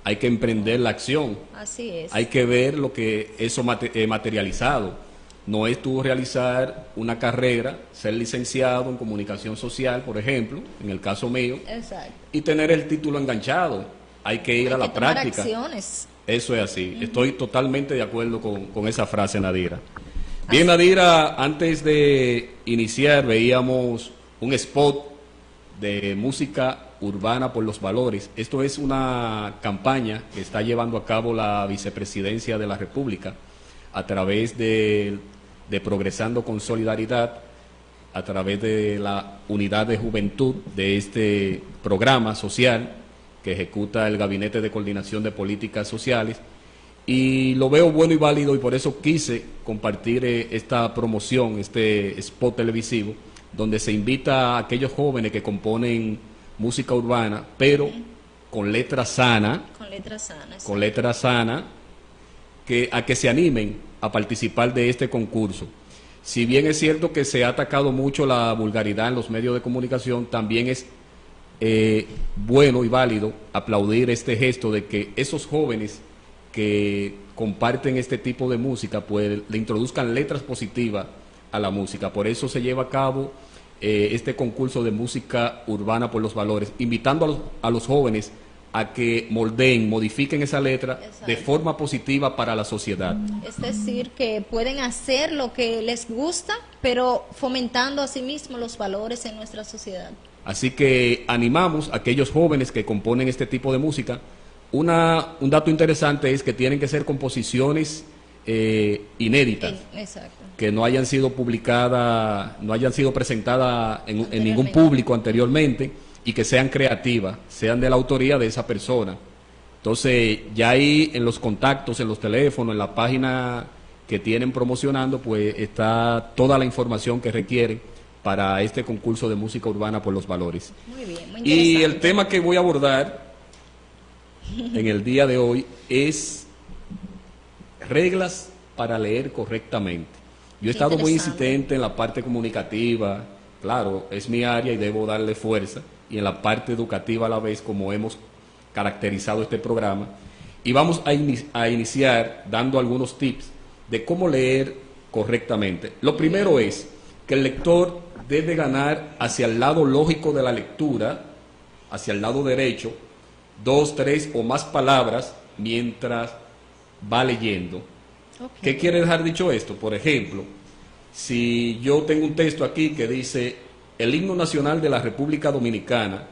hay que emprender la acción. Así es. Hay que ver lo que eso materializado. No es tú realizar una carrera, ser licenciado en comunicación social, por ejemplo, en el caso mío, Exacto. y tener el título enganchado. Hay que ir a la tomar práctica. Acciones. Eso es así. Estoy totalmente de acuerdo con esa frase, Nadira. Bien, Nadira, antes de iniciar veíamos un spot de música urbana por los valores. Esto es una campaña que está llevando a cabo la Vicepresidencia de la República a través de Progresando con Solidaridad, a través de la unidad de juventud de este programa social que ejecuta el Gabinete de Coordinación de Políticas Sociales, y lo veo bueno y válido, y por eso quise compartir esta promoción, este spot televisivo, donde se invita a aquellos jóvenes que componen música urbana, pero con letra sana, con letra sana, a que se animen a participar de este concurso. Si bien es cierto que se ha atacado mucho la vulgaridad en los medios de comunicación, también es bueno y válido aplaudir este gesto de que esos jóvenes que comparten este tipo de música, pues le introduzcan letras positivas a la música. Por eso se lleva a cabo este concurso de música urbana por los valores, invitando a los jóvenes a que moldeen, modifiquen esa letra. Exacto. De forma positiva para la sociedad. Es decir, que pueden hacer lo que les gusta, pero fomentando a sí mismos los valores en nuestra sociedad. Así que animamos a aquellos jóvenes que componen este tipo de música. Un dato interesante es que tienen que ser composiciones inéditas. Exacto. Que no hayan sido publicadas, no hayan sido presentadas en ningún público anteriormente, y que sean creativas, sean de la autoría de esa persona. Entonces, ya ahí en los contactos, en los teléfonos, en la página que tienen promocionando, pues está toda la información que requieren para este concurso de música urbana por los valores. Muy bien, muy interesante. Y el tema que voy a abordar en el día de hoy es reglas para leer correctamente. Yo he estado muy insistente en la parte comunicativa, claro, es mi área y debo darle fuerza, y en la parte educativa a la vez, como hemos caracterizado este programa, y vamos a iniciar dando algunos tips de cómo leer correctamente. Lo primero es que el lector debe ganar hacia el lado lógico de la lectura, hacia el lado derecho, 2, 3 o más palabras mientras va leyendo. Okay. ¿Qué quiere dejar dicho esto? Por ejemplo, si yo tengo un texto aquí que dice: el himno nacional de la República Dominicana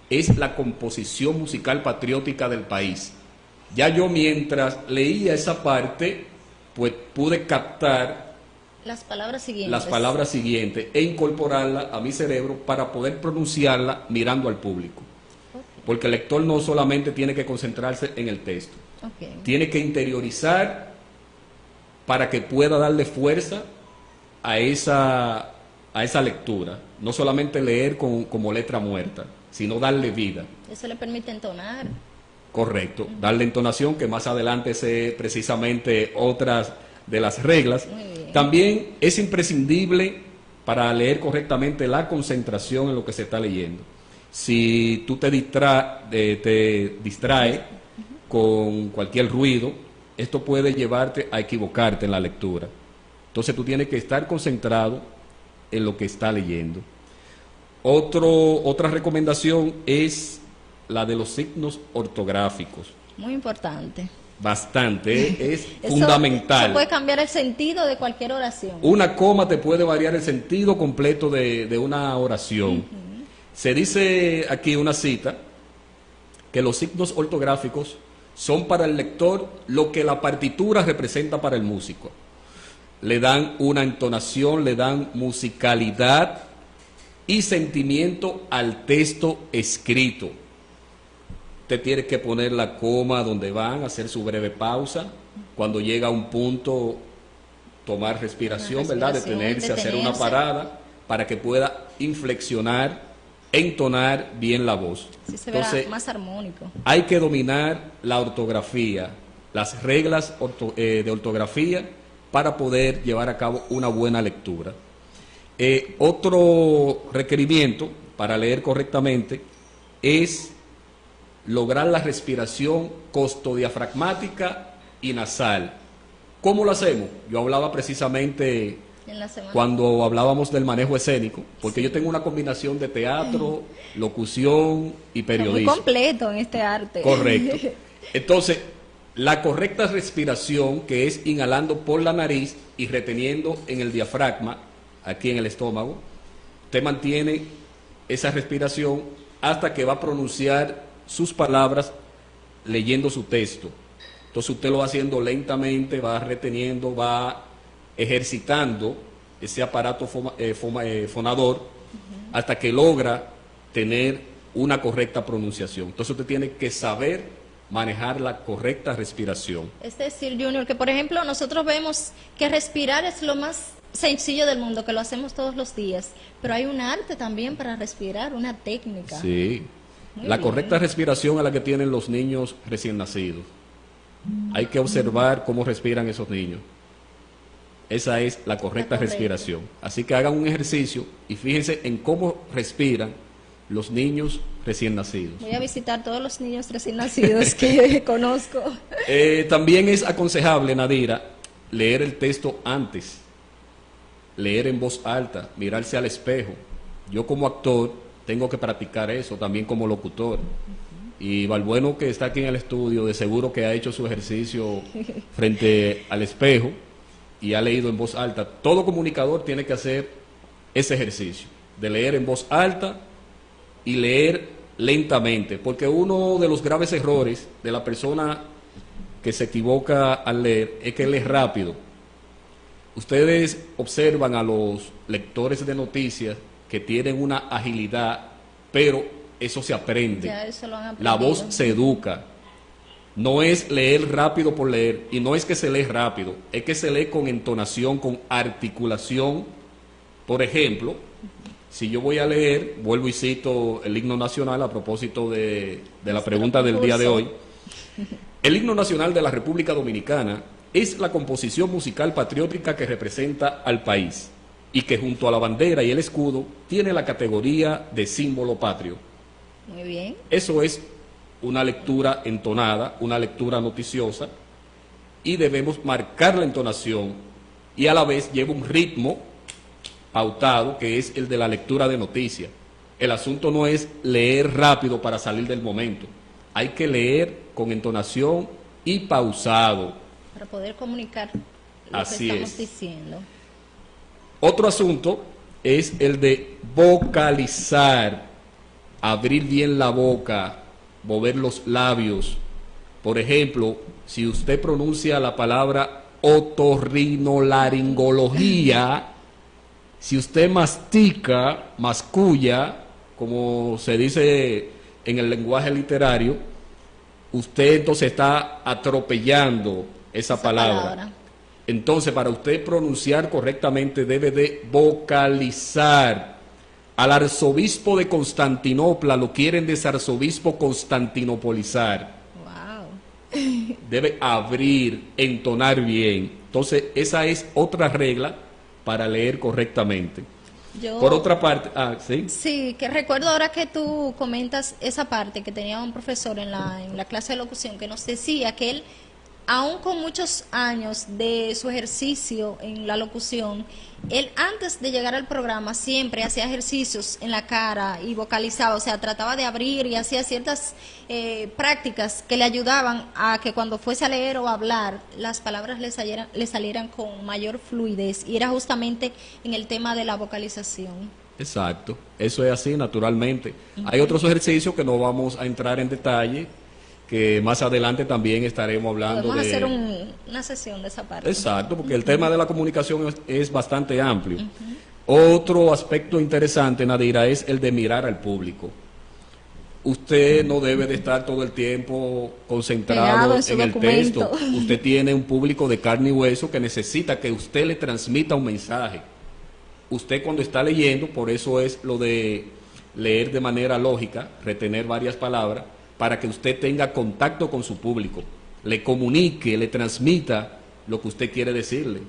es la composición musical patriótica del país. Ya yo, mientras leía esa parte, pues pude captar las palabras siguientes e incorporarla a mi cerebro para poder pronunciarla mirando al público. Okay. Porque el lector no solamente tiene que concentrarse en el texto, okay, tiene que interiorizar para que pueda darle fuerza a esa lectura. No solamente leer como letra muerta, sino darle vida. Eso le permite entonar. Correcto, darle entonación, que más adelante sé precisamente otras de las reglas. También es imprescindible para leer correctamente la concentración en lo que se está leyendo. Si tú te distraes con cualquier ruido, esto puede llevarte a equivocarte en la lectura. Entonces tú tienes que estar concentrado en lo que está leyendo. Otra recomendación es la de los signos ortográficos. Muy importante. Bastante, es fundamental. Eso puede cambiar el sentido de cualquier oración. Una coma te puede variar el sentido completo de una oración. Se dice aquí una cita, que los signos ortográficos son para el lector lo que la partitura representa para el músico. Le dan una entonación, le dan musicalidad y sentimiento al texto escrito. Usted tiene que poner la coma donde van, hacer su breve pausa. Cuando llega a un punto, tomar respiración, ¿verdad? Detenerse, hacer una parada para que pueda inflexionar, entonar bien la voz. Sí, se verá más armónico. Hay que dominar la ortografía, las reglas de ortografía para poder llevar a cabo una buena lectura. Otro requerimiento para leer correctamente es lograr la respiración costodiafragmática y nasal. ¿Cómo lo hacemos? Yo hablaba precisamente En la semana. cuando hablábamos del manejo escénico, porque yo tengo una combinación de teatro, locución y Muy periodismo. completo en este arte. Correcto. Entonces, la correcta respiración, que es inhalando por la nariz y reteniendo en el diafragma, aquí en el estómago, usted mantiene esa respiración hasta que va a pronunciar sus palabras leyendo su texto. Entonces usted lo va haciendo lentamente, va reteniendo, va ejercitando ese aparato fonador hasta que logra tener una correcta pronunciación. Entonces usted tiene que saber manejar la correcta respiración. Es decir, Junior, que por ejemplo nosotros vemos que respirar es lo más sencillo del mundo, que lo hacemos todos los días, pero hay un arte también para respirar, una técnica. Sí. Muy La bien. correcta respiración es la que tienen los niños recién nacidos. Hay que observar cómo respiran esos niños. Esa es la correcta correcta. respiración. Así que hagan un ejercicio y fíjense en cómo respiran los niños recién nacidos. Voy a visitar todos los niños recién nacidos que conozco. También es aconsejable, Nadira, leer el texto antes, leer en voz alta, mirarse al espejo. Yo como actor tengo que practicar eso, también como locutor. Y Balbueno, que está aquí en el estudio, de seguro que ha hecho su ejercicio frente al espejo y ha leído en voz alta. Todo comunicador tiene que hacer ese ejercicio, de leer en voz alta y leer lentamente, porque uno de los graves errores de la persona que se equivoca al leer es que lee rápido. Ustedes observan a los lectores de noticias que tienen una agilidad, pero eso se aprende. Ya eso lo han La aprendido. voz se educa. No es leer rápido por leer, y no es que se lee rápido, es que se lee con entonación, con articulación. Por ejemplo, si yo voy a leer, vuelvo y cito el himno nacional a propósito de la pregunta del día de hoy. El himno nacional de la República Dominicana es la composición musical patriótica que representa al país y que junto a la bandera y el escudo tiene la categoría de símbolo patrio. Muy bien. Eso es una lectura entonada, una lectura noticiosa, y debemos marcar la entonación y a la vez lleva un ritmo pautado que es el de la lectura de noticias. El asunto no es leer rápido para salir del momento, hay que leer con entonación y pausado. Para poder comunicar lo Así que estamos es. diciendo. Otro asunto es el de vocalizar, abrir bien la boca, mover los labios. Por ejemplo, si usted pronuncia la palabra otorrinolaringología, si usted mastica, masculla, como se dice en el lenguaje literario, usted entonces está atropellando esa palabra. Entonces, para usted pronunciar correctamente debe de vocalizar. Al arzobispo de Constantinopla lo quieren desarzobispo constantinopolizar. Wow. Debe abrir, entonar bien. Entonces, esa es otra regla para leer correctamente. Yo, Por otra parte, ¿sí? sí, que recuerdo ahora que tú comentas esa parte que tenía un profesor en la clase de locución que nos decía que él, aún con muchos años de su ejercicio en la locución, él antes de llegar al programa siempre hacía ejercicios en la cara y vocalizaba, o sea, trataba de abrir y hacía ciertas prácticas que le ayudaban a que cuando fuese a leer o a hablar, las palabras le salieran con mayor fluidez, y era justamente en el tema de la vocalización. Exacto, eso es así naturalmente. Hay otros ejercicios que no vamos a entrar en detalle, que más adelante también estaremos hablando Podemos de... hacer una sesión de esa parte. Exacto, porque el tema de la comunicación es bastante amplio. Otro aspecto interesante, Nadira, es el de mirar al público. Usted no debe de estar todo el tiempo concentrado Pegado en su en el documento. texto. Usted tiene un público de carne y hueso que necesita que usted le transmita un mensaje. Usted cuando está leyendo, por eso es lo de leer de manera lógica, retener varias palabras, para que usted tenga contacto con su público, le comunique, le transmita lo que usted quiere decirle.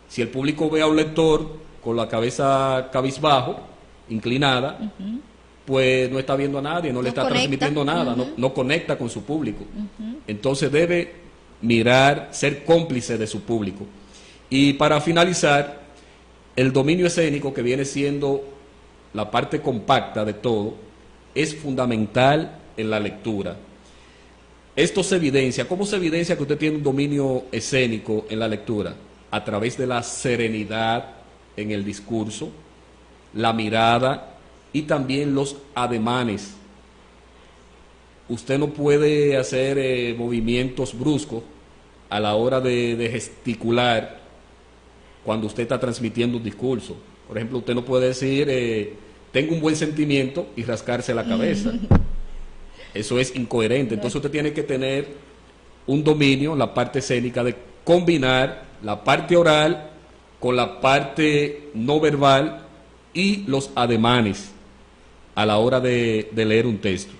Si el público ve a un lector con la cabeza cabizbajo, inclinada, pues no está viendo a nadie, no le está transmitiendo nada, no conecta con su público. Entonces debe mirar, ser cómplice de su público. Y para finalizar, el dominio escénico, que viene siendo la parte compacta de todo, es fundamental en la lectura. Esto se evidencia. ¿Cómo se evidencia que usted tiene un dominio escénico en la lectura? A través de la serenidad en el discurso, la mirada y también los ademanes. Usted no puede hacer movimientos bruscos a la hora de gesticular cuando usted está transmitiendo un discurso. Por ejemplo, usted no puede decir, tengo un buen sentimiento y rascarse la cabeza. Eso es incoherente. Entonces usted tiene que tener un dominio, la parte escénica, de combinar la parte oral con la parte no verbal y los ademanes a la hora de leer un texto.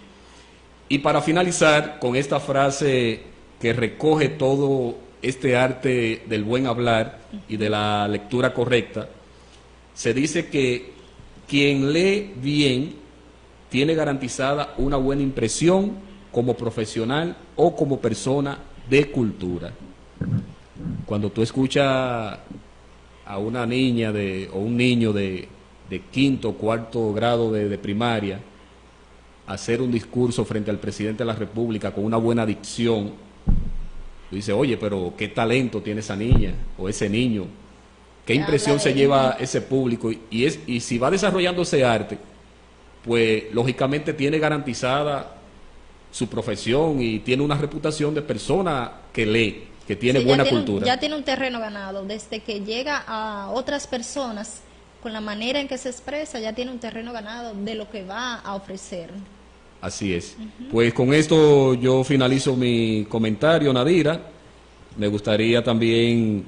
Y para finalizar con esta frase que recoge todo este arte del buen hablar y de la lectura correcta, se dice que quien lee bien tiene garantizada una buena impresión como profesional o como persona de cultura. Cuando tú escuchas a una niña o un niño de quinto o cuarto grado de primaria hacer un discurso frente al presidente de la República con una buena dicción, tú dices, oye, pero qué talento tiene esa niña o ese niño, qué impresión se lleva ese público, y si va desarrollando ese arte, pues lógicamente tiene garantizada su profesión y tiene una reputación de persona que lee, que tiene buena cultura. Ya tiene un terreno ganado, desde que llega a otras personas, con la manera en que se expresa, ya tiene un terreno ganado de lo que va a ofrecer. Así es. Pues con esto yo finalizo mi comentario, Nadira. Me gustaría también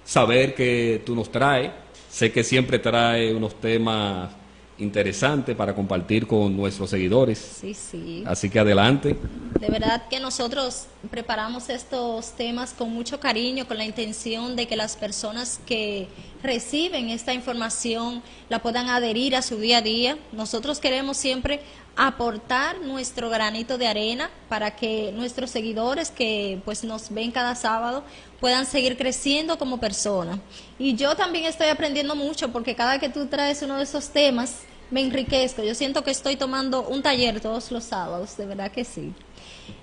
saber qué tú nos traes. Sé que siempre trae unos temas interesantes para compartir con nuestros seguidores. Sí, sí. Así que adelante. De verdad que nosotros preparamos estos temas con mucho cariño, con la intención de que las personas que reciben esta información la puedan adherir a su día a día. Nosotros queremos siempre aportar nuestro granito de arena para que nuestros seguidores que pues nos ven cada sábado puedan seguir creciendo como personas. Y yo también estoy aprendiendo mucho, porque cada que tú traes uno de esos temas me enriquezco. Yo siento que estoy tomando un taller todos los sábados, de verdad que sí.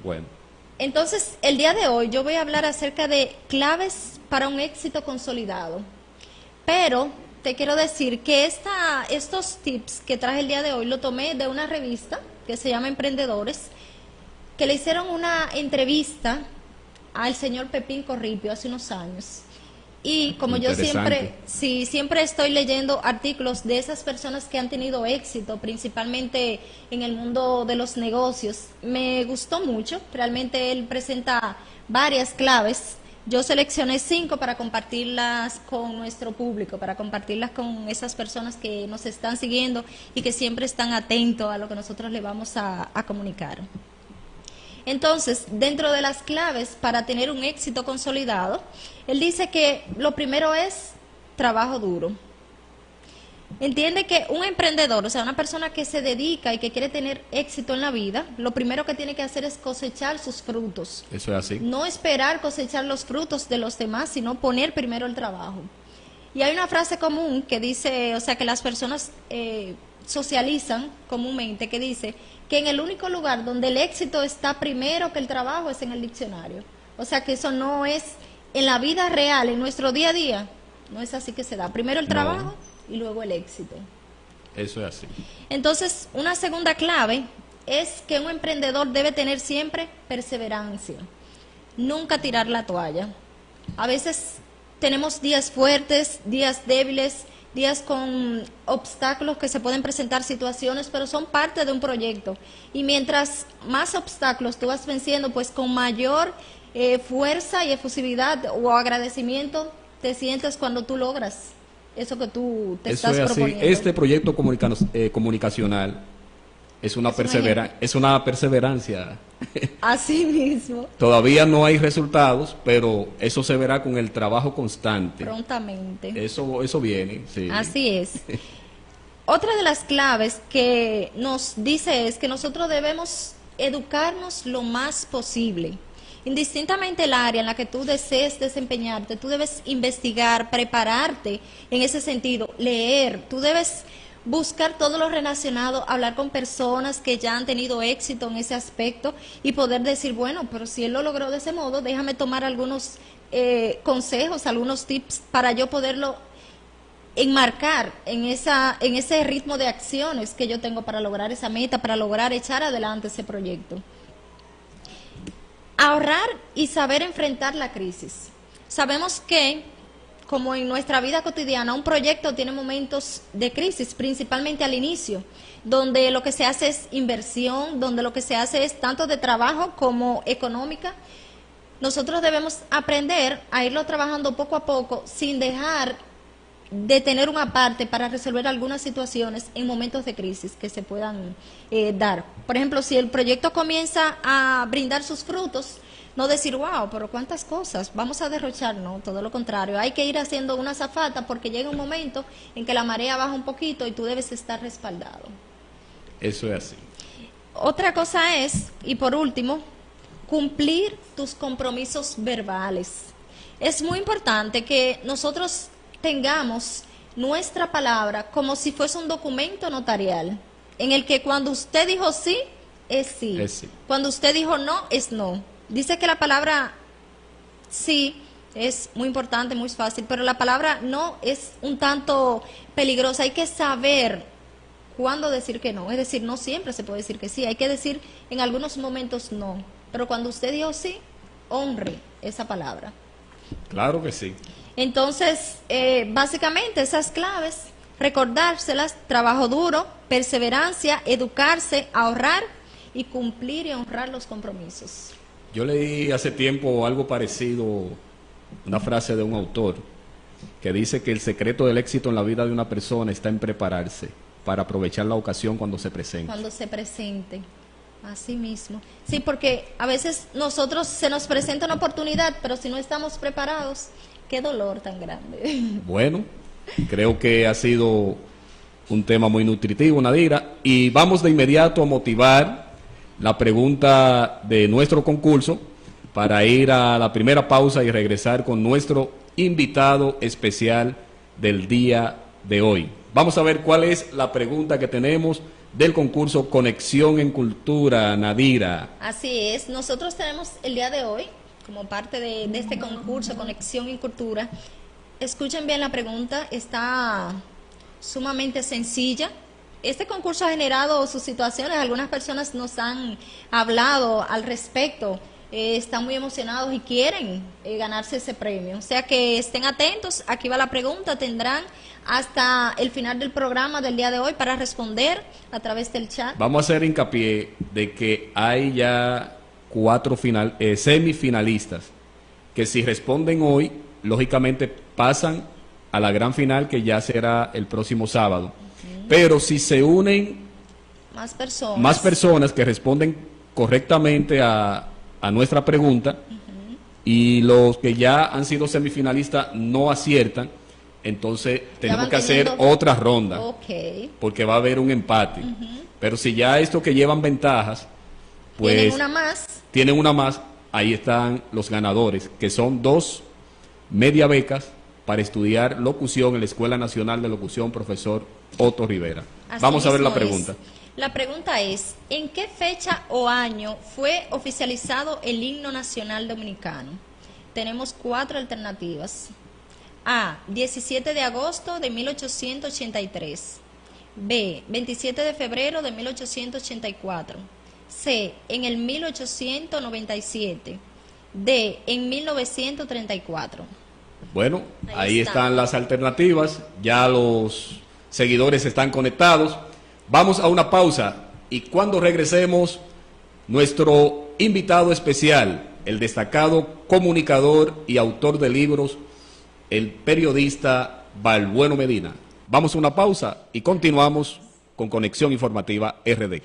Bueno. Entonces, el día de hoy yo voy a hablar acerca de claves para un éxito consolidado. Pero te quiero decir que estos tips que traje el día de hoy lo tomé de una revista que se llama Emprendedores, que le hicieron una entrevista al señor Pepín Corripio hace unos años. Y como yo siempre estoy leyendo artículos de esas personas que han tenido éxito, principalmente en el mundo de los negocios, me gustó mucho. Realmente él presenta varias claves. Yo seleccioné 5 para compartirlas con nuestro público, para compartirlas con esas personas que nos están siguiendo y que siempre están atentos a lo que nosotros le vamos a comunicar. Entonces, dentro de las claves para tener un éxito consolidado, él dice que lo primero es trabajo duro. Entiende que un emprendedor, o sea, una persona que se dedica y que quiere tener éxito en la vida, lo primero que tiene que hacer es cosechar sus frutos. Eso es así. No esperar cosechar los frutos de los demás, sino poner primero el trabajo. Y hay una frase común que dice, o sea, que las personas socializan comúnmente, que dice que en el único lugar donde el éxito está primero que el trabajo es en el diccionario. O sea, que eso no es en la vida real, en nuestro día a día, no es así que se da. Primero el trabajo y luego el éxito. Eso es así. Entonces, una segunda clave es que un emprendedor debe tener siempre perseverancia, nunca tirar la toalla. A veces tenemos días fuertes, días débiles, días con obstáculos que se pueden presentar, situaciones, pero son parte de un proyecto. Y mientras más obstáculos tú vas venciendo, pues con mayor fuerza y efusividad o agradecimiento te sientes cuando tú logras eso que tú te estás proponiendo. Este proyecto comunicacional es una perseverancia. Así mismo. Todavía no hay resultados, pero eso se verá con el trabajo constante. Prontamente. Eso viene, sí. Así es. Otra de las claves que nos dice es que nosotros debemos educarnos lo más posible. Indistintamente el área en la que tú desees desempeñarte, tú debes investigar, prepararte en ese sentido, leer, tú debes buscar todo lo relacionado, hablar con personas que ya han tenido éxito en ese aspecto y poder decir, bueno, pero si él lo logró de ese modo, déjame tomar algunos consejos, algunos tips para yo poderlo enmarcar en ese ritmo de acciones que yo tengo para lograr esa meta, para lograr echar adelante ese proyecto. Ahorrar y saber enfrentar la crisis. Sabemos que, como en nuestra vida cotidiana, un proyecto tiene momentos de crisis, principalmente al inicio, donde lo que se hace es inversión, donde lo que se hace es tanto de trabajo como económica. Nosotros debemos aprender a irlo trabajando poco a poco, sin dejar de tener una parte para resolver algunas situaciones en momentos de crisis que se puedan dar. Por ejemplo, si el proyecto comienza a brindar sus frutos, no decir, wow, pero cuántas cosas, vamos a derrochar, no, todo lo contrario, hay que ir haciendo una zafata porque llega un momento en que la marea baja un poquito y tú debes estar respaldado. Eso es así. Otra cosa es, y por último, cumplir tus compromisos verbales. Es muy importante que nosotros tengamos nuestra palabra como si fuese un documento notarial, en el que cuando usted dijo sí, es sí. Es sí. Cuando usted dijo no, es no. Dice que la palabra sí es muy importante, muy fácil, pero la palabra no es un tanto peligrosa. Hay que saber cuándo decir que no. Es decir, no siempre se puede decir que sí. Hay que decir en algunos momentos no. Pero cuando usted dijo sí, honre esa palabra. Claro que sí. Entonces, básicamente esas claves, recordárselas: trabajo duro, perseverancia, educarse, ahorrar y cumplir y honrar los compromisos. Yo leí hace tiempo algo parecido, una frase de un autor que dice que el secreto del éxito en la vida de una persona está en prepararse para aprovechar la ocasión cuando se presente. Cuando se presente, así mismo. Sí, porque a veces nosotros se nos presenta una oportunidad, pero si no estamos preparados, qué dolor tan grande. Bueno, creo que ha sido un tema muy nutritivo, Nadira, y vamos de inmediato a motivar la pregunta de nuestro concurso para ir a la primera pausa y regresar con nuestro invitado especial del día de hoy. Vamos a ver cuál es la pregunta que tenemos del concurso Conexión en Cultura, Nadira. Así es, nosotros tenemos el día de hoy, como parte de este concurso Conexión en Cultura, escuchen bien la pregunta, está sumamente sencilla. Este concurso ha generado sus situaciones, algunas personas nos han hablado al respecto, están muy emocionados y quieren ganarse ese premio. O sea que estén atentos, aquí va la pregunta, tendrán hasta el final del programa del día de hoy para responder a través del chat. Vamos a hacer hincapié de que hay ya 4 semifinalistas que si responden hoy, lógicamente pasan a la gran final, que ya será el próximo sábado. Pero si se unen más personas que responden correctamente a nuestra pregunta, y los que ya han sido semifinalistas no aciertan, entonces tenemos que hacer otra ronda, porque va a haber un empate. Pero si ya estos que llevan ventajas, pues tienen una más, ahí están los ganadores, que son 2 media becas para estudiar locución en la Escuela Nacional de Locución Profesor Otto Rivera. Vamos a ver la pregunta. La pregunta es, ¿en qué fecha o año fue oficializado el himno nacional dominicano? Tenemos 4 alternativas. A, 17 de agosto de 1883. B, 27 de febrero de 1884. C, en el 1897. D, en 1934. Bueno, ahí están las alternativas, ya los seguidores están conectados. Vamos a una pausa y cuando regresemos, nuestro invitado especial, el destacado comunicador y autor de libros, el periodista Balbueno Medina. Vamos a una pausa y continuamos con Conexión Informativa RD.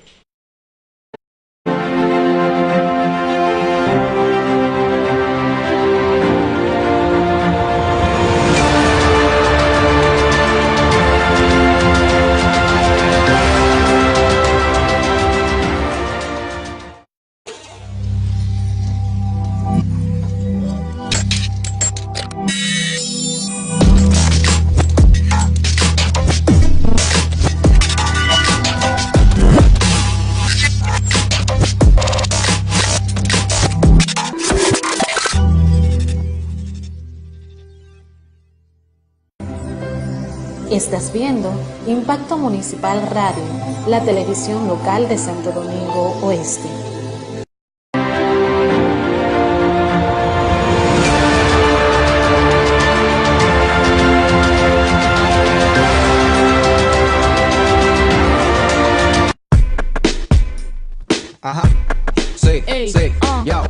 Estás viendo Impacto Municipal Radio, la televisión local de Santo Domingo Oeste. Ajá, sí, Ey, sí, yo.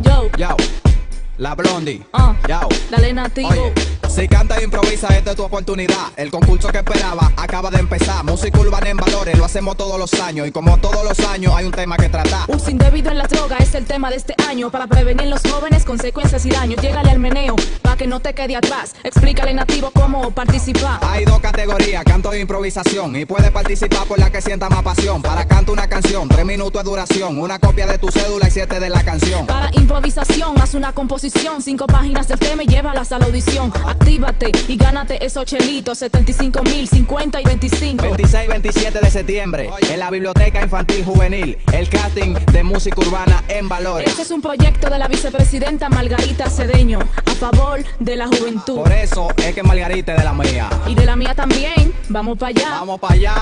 la Blondie, yo. Dale nativo. Oye, si canta e improvisa, esta es tu oportunidad. El concurso que esperaba acaba de empezar. Música urbana en valores, lo hacemos todos los años. Y como todos los años, hay un tema que tratar. Uso indebido en las drogas es el tema de este año. Para prevenir en los jóvenes consecuencias y daños. Llégale al meneo, pa' que no te quede atrás. Explícale nativo cómo participar. Hay dos categorías, canto e improvisación. Y puedes participar por la que sienta más pasión. Para canto una canción, 3 minutos de duración. Una copia de tu cédula y 7 de la canción. Para improvisación, haz una composición. 5 páginas del tema y llévalas a la audición. Actívate y gánate esos chelitos. 75,000, 50 y 25. 26 y 27 de septiembre, en la Biblioteca Infantil Juvenil, el casting de música urbana en valores. Este es un proyecto de la vicepresidenta Margarita Cedeño, a favor de la juventud. Por eso es que Margarita es de la mía. Y de la mía también, vamos para allá. ¡Vamos para allá!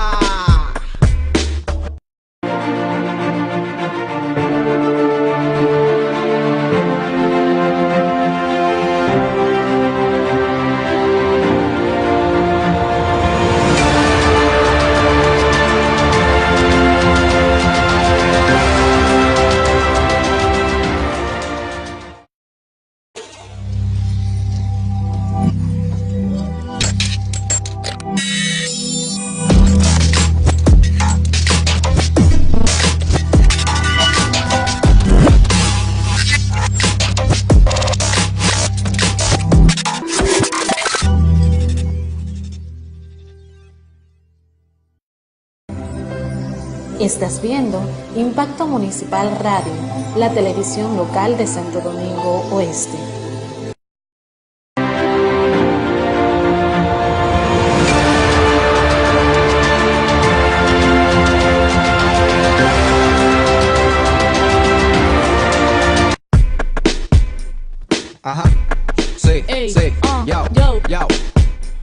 Estás viendo Impacto Municipal Radio, la televisión local de Santo Domingo Oeste. Ajá, sí, Ey, sí, yo. yo.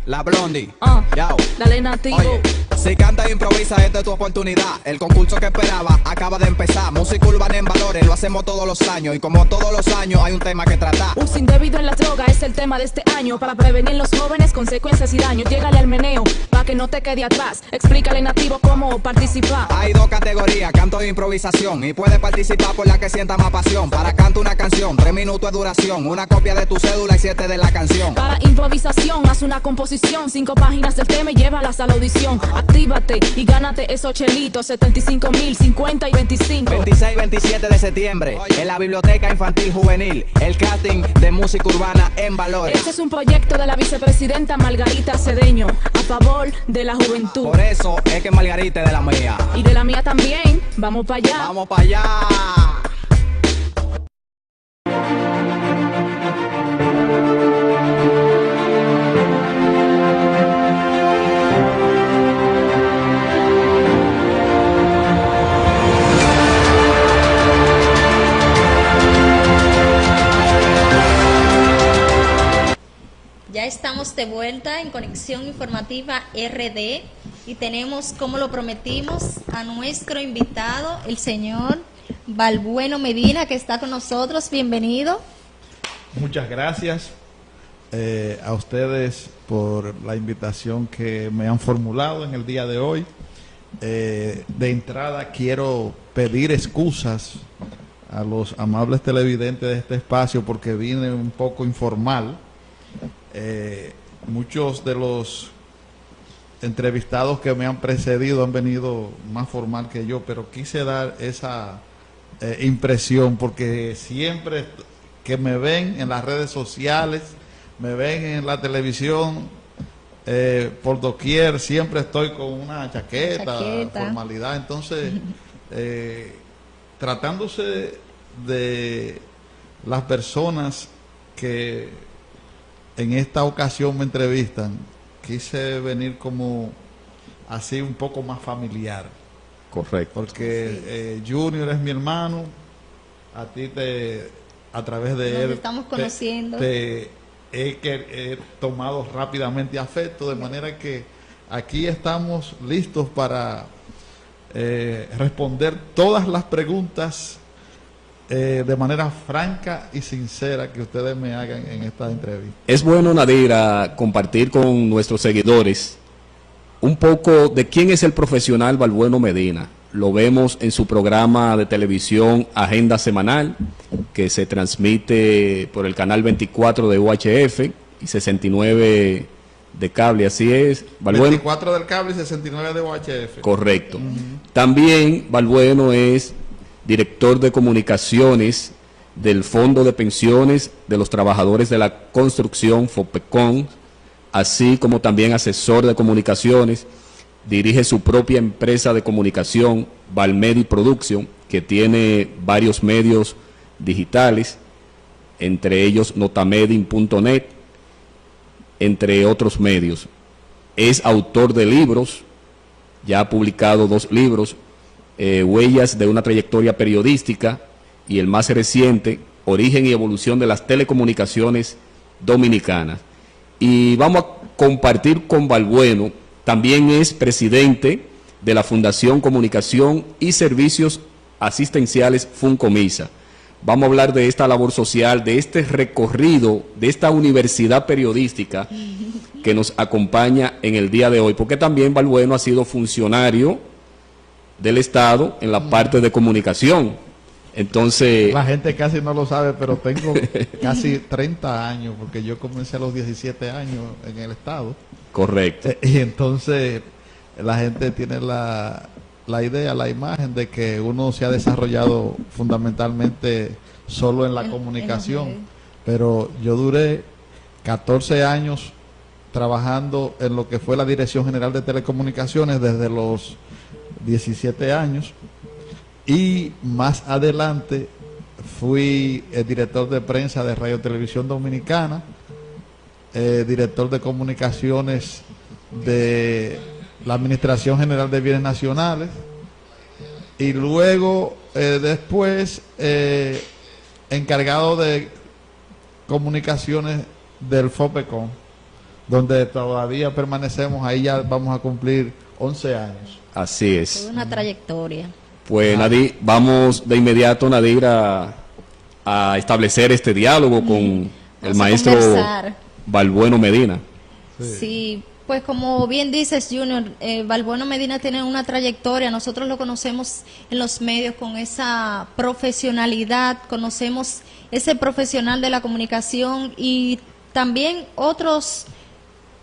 La Blondie, yo. Dale nativo. Oye, si canta e improvisa, esta es tu oportunidad. El concurso que esperaba acaba de empezar. Música urbana en valores, lo hacemos todos los años. Y como todos los años, hay un tema que tratar. Uso indebido en las drogas es el tema de este año. Para prevenir en los jóvenes consecuencias y daños. Llégale al meneo, pa' que no te quede atrás. Explícale nativo cómo participar. Hay dos categorías, canto e improvisación. Y puedes participar por la que sienta más pasión. Para canto una canción, 3 minutos de duración. Una copia de tu cédula y 7 de la canción. Para improvisación, haz una composición. 5 páginas del tema y llévalas a la audición. Actívate y gánate esos chelitos. 75,000, 50 y 25. 26 y 27 de septiembre, en la Biblioteca Infantil Juvenil, el casting de música urbana en valores. Este es un proyecto de la vicepresidenta Margarita Cedeño, a favor de la juventud. Por eso es que Margarita es de la mía. Y de la mía también, vamos para allá. ¡Vamos para allá! Ya estamos de vuelta en Conexión Informativa RD y tenemos, como lo prometimos, a nuestro invitado, el señor Balbueno Medina, que está con nosotros. Bienvenido. Muchas gracias a ustedes por la invitación que me han formulado en el día de hoy. De entrada quiero pedir excusas a los amables televidentes de este espacio porque vine un poco informal. Muchos de los entrevistados que me han precedido han venido más formal que yo, pero quise dar esa impresión porque siempre que me ven en las redes sociales, me ven en la televisión, por doquier, siempre estoy con una chaqueta. Formalidad. Entonces, tratándose de las personas que en esta ocasión me entrevistan, quise venir como así un poco más familiar. Correcto. Porque Junior es mi hermano, a ti a través de él estamos conociendo. he tomado rápidamente afecto, de manera que aquí estamos listos para responder todas las preguntas de manera franca y sincera que ustedes me hagan en esta entrevista. Es bueno, Nadira, compartir con nuestros seguidores un poco de quién es el profesional Balbueno Medina. Lo vemos en su programa de televisión Agenda Semanal, que se transmite por el canal 24 de UHF y 69 de cable, así es. Balbueno, 24 del cable y 69 de UHF. correcto. También Balbueno es director de comunicaciones del Fondo de Pensiones de los Trabajadores de la Construcción, FOPECON, así como también asesor de comunicaciones. Dirige su propia empresa de comunicación, Valmedi Production, que tiene varios medios digitales, entre ellos notamedin.net, entre otros medios. Es autor de libros, ya ha publicado 2 libros, Huellas de una trayectoria periodística, y el más reciente, Origen y evolución de las telecomunicaciones dominicanas. Y vamos a compartir con Balbueno. También es presidente de la Fundación Comunicación y Servicios Asistenciales Funcomisa. Vamos a hablar de esta labor social, de este recorrido, de esta universidad periodística que nos acompaña en el día de hoy, porque también Balbueno ha sido funcionario del Estado en la parte de comunicación. Entonces, la gente casi no lo sabe, pero tengo casi 30 años, porque yo comencé a los 17 años en el Estado. correcto. Y entonces la gente tiene la idea, la imagen de que uno se ha desarrollado fundamentalmente solo en la comunicación, pero yo duré 14 años trabajando en lo que fue la Dirección General de Telecomunicaciones desde los 17 años, y más adelante fui el director de prensa de Radio Televisión Dominicana, director de comunicaciones de la Administración General de Bienes Nacionales, y luego después encargado de comunicaciones del FOPECON, donde todavía permanecemos. Ahí ya vamos a cumplir 11 años. Así es. Toda una trayectoria. Pues Nadir, vamos de inmediato, Nadir, a establecer este diálogo con el Vamos a maestro conversar. Balbueno Medina. Sí, pues como bien dices, Junior, Balbueno Medina tiene una trayectoria. Nosotros lo conocemos en los medios con esa profesionalidad, conocemos ese profesional de la comunicación y también otros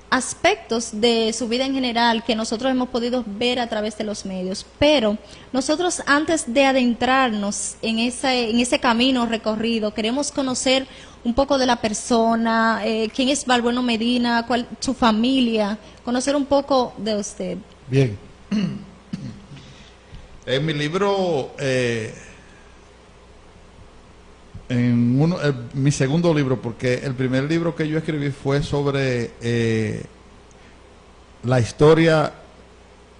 aspectos de su vida en general que nosotros hemos podido ver a través de los medios. Pero nosotros, antes de adentrarnos en ese camino recorrido, queremos conocer un poco de la persona, quién es Balbueno Medina, su familia, conocer un poco de usted. Bien. En mi libro, mi segundo libro, porque el primer libro que yo escribí fue sobre la historia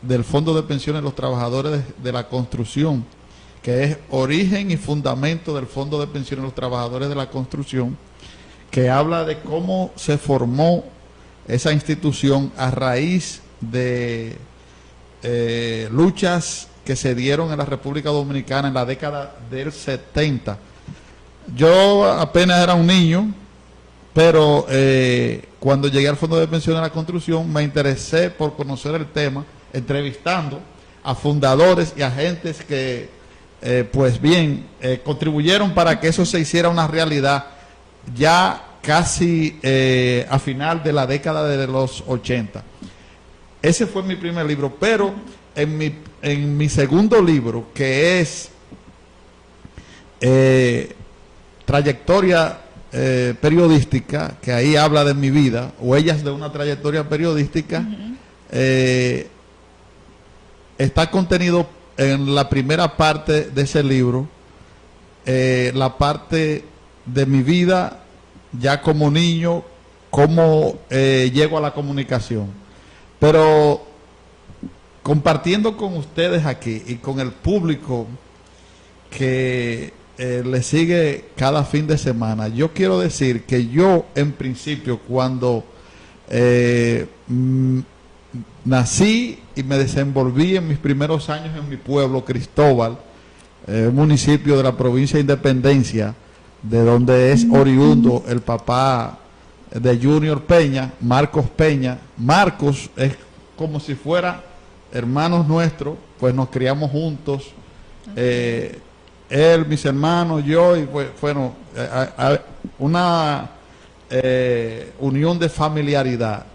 del Fondo de Pensiones de los Trabajadores de la Construcción, que es origen y fundamento del Fondo de Pensiones de los Trabajadores de la Construcción, que habla de cómo se formó esa institución a raíz de luchas que se dieron en la República Dominicana en la década del 70. Yo apenas era un niño, pero cuando llegué al Fondo de Pensiones de la Construcción me interesé por conocer el tema, entrevistando a fundadores y agentes que, pues bien, contribuyeron para que eso se hiciera una realidad ya casi a final de la década de los 80. Ese fue mi primer libro, pero en mi segundo libro, que es trayectoria periodística, que ahí habla de mi vida, Huellas de una trayectoria periodística, está contenido en la primera parte de ese libro, la parte de mi vida ya como niño, cómo llego a la comunicación. Pero compartiendo con ustedes aquí y con el público que le sigue cada fin de semana, yo quiero decir que yo, en principio, cuando nací y me desenvolví en mis primeros años en mi pueblo, Cristóbal, un municipio de la provincia de Independencia, de donde es oriundo el papá de Junior Peña, Marcos Peña. Marcos es como si fuera hermanos nuestros, pues nos criamos juntos, él, mis hermanos, yo, y pues, bueno, una unión de familiaridad.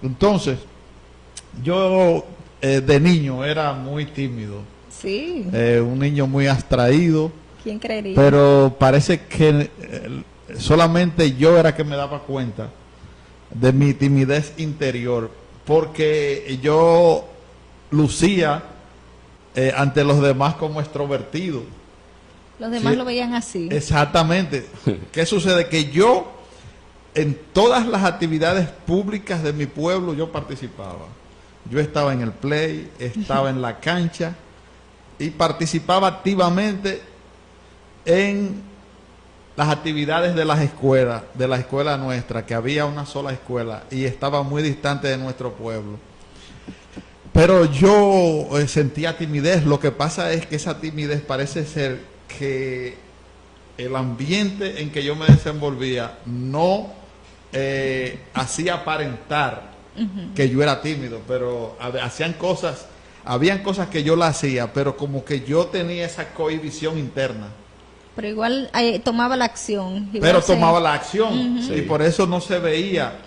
Entonces, yo de niño era muy tímido, Sí, un niño muy abstraído, ¿quién creería? pero parece que solamente yo era que me daba cuenta de mi timidez interior, porque yo lucía ante los demás como extrovertido. Los demás Sí, lo veían así. Exactamente. ¿Qué sucede? Que yo en todas las actividades públicas de mi pueblo yo participaba. Yo estaba en el play, estaba en la cancha y participaba activamente en las actividades de las escuelas, de la escuela nuestra, que había una sola escuela y estaba muy distante de nuestro pueblo. Pero yo sentía timidez. Lo que pasa es que esa timidez parece ser que el ambiente en que yo me desenvolvía no hacía aparentar que yo era tímido, pero habían cosas que yo la hacía, pero como que yo tenía esa cohibición interna. Pero igual tomaba la acción. Igual Pero se- tomaba la acción, Sí. y por eso no se veía.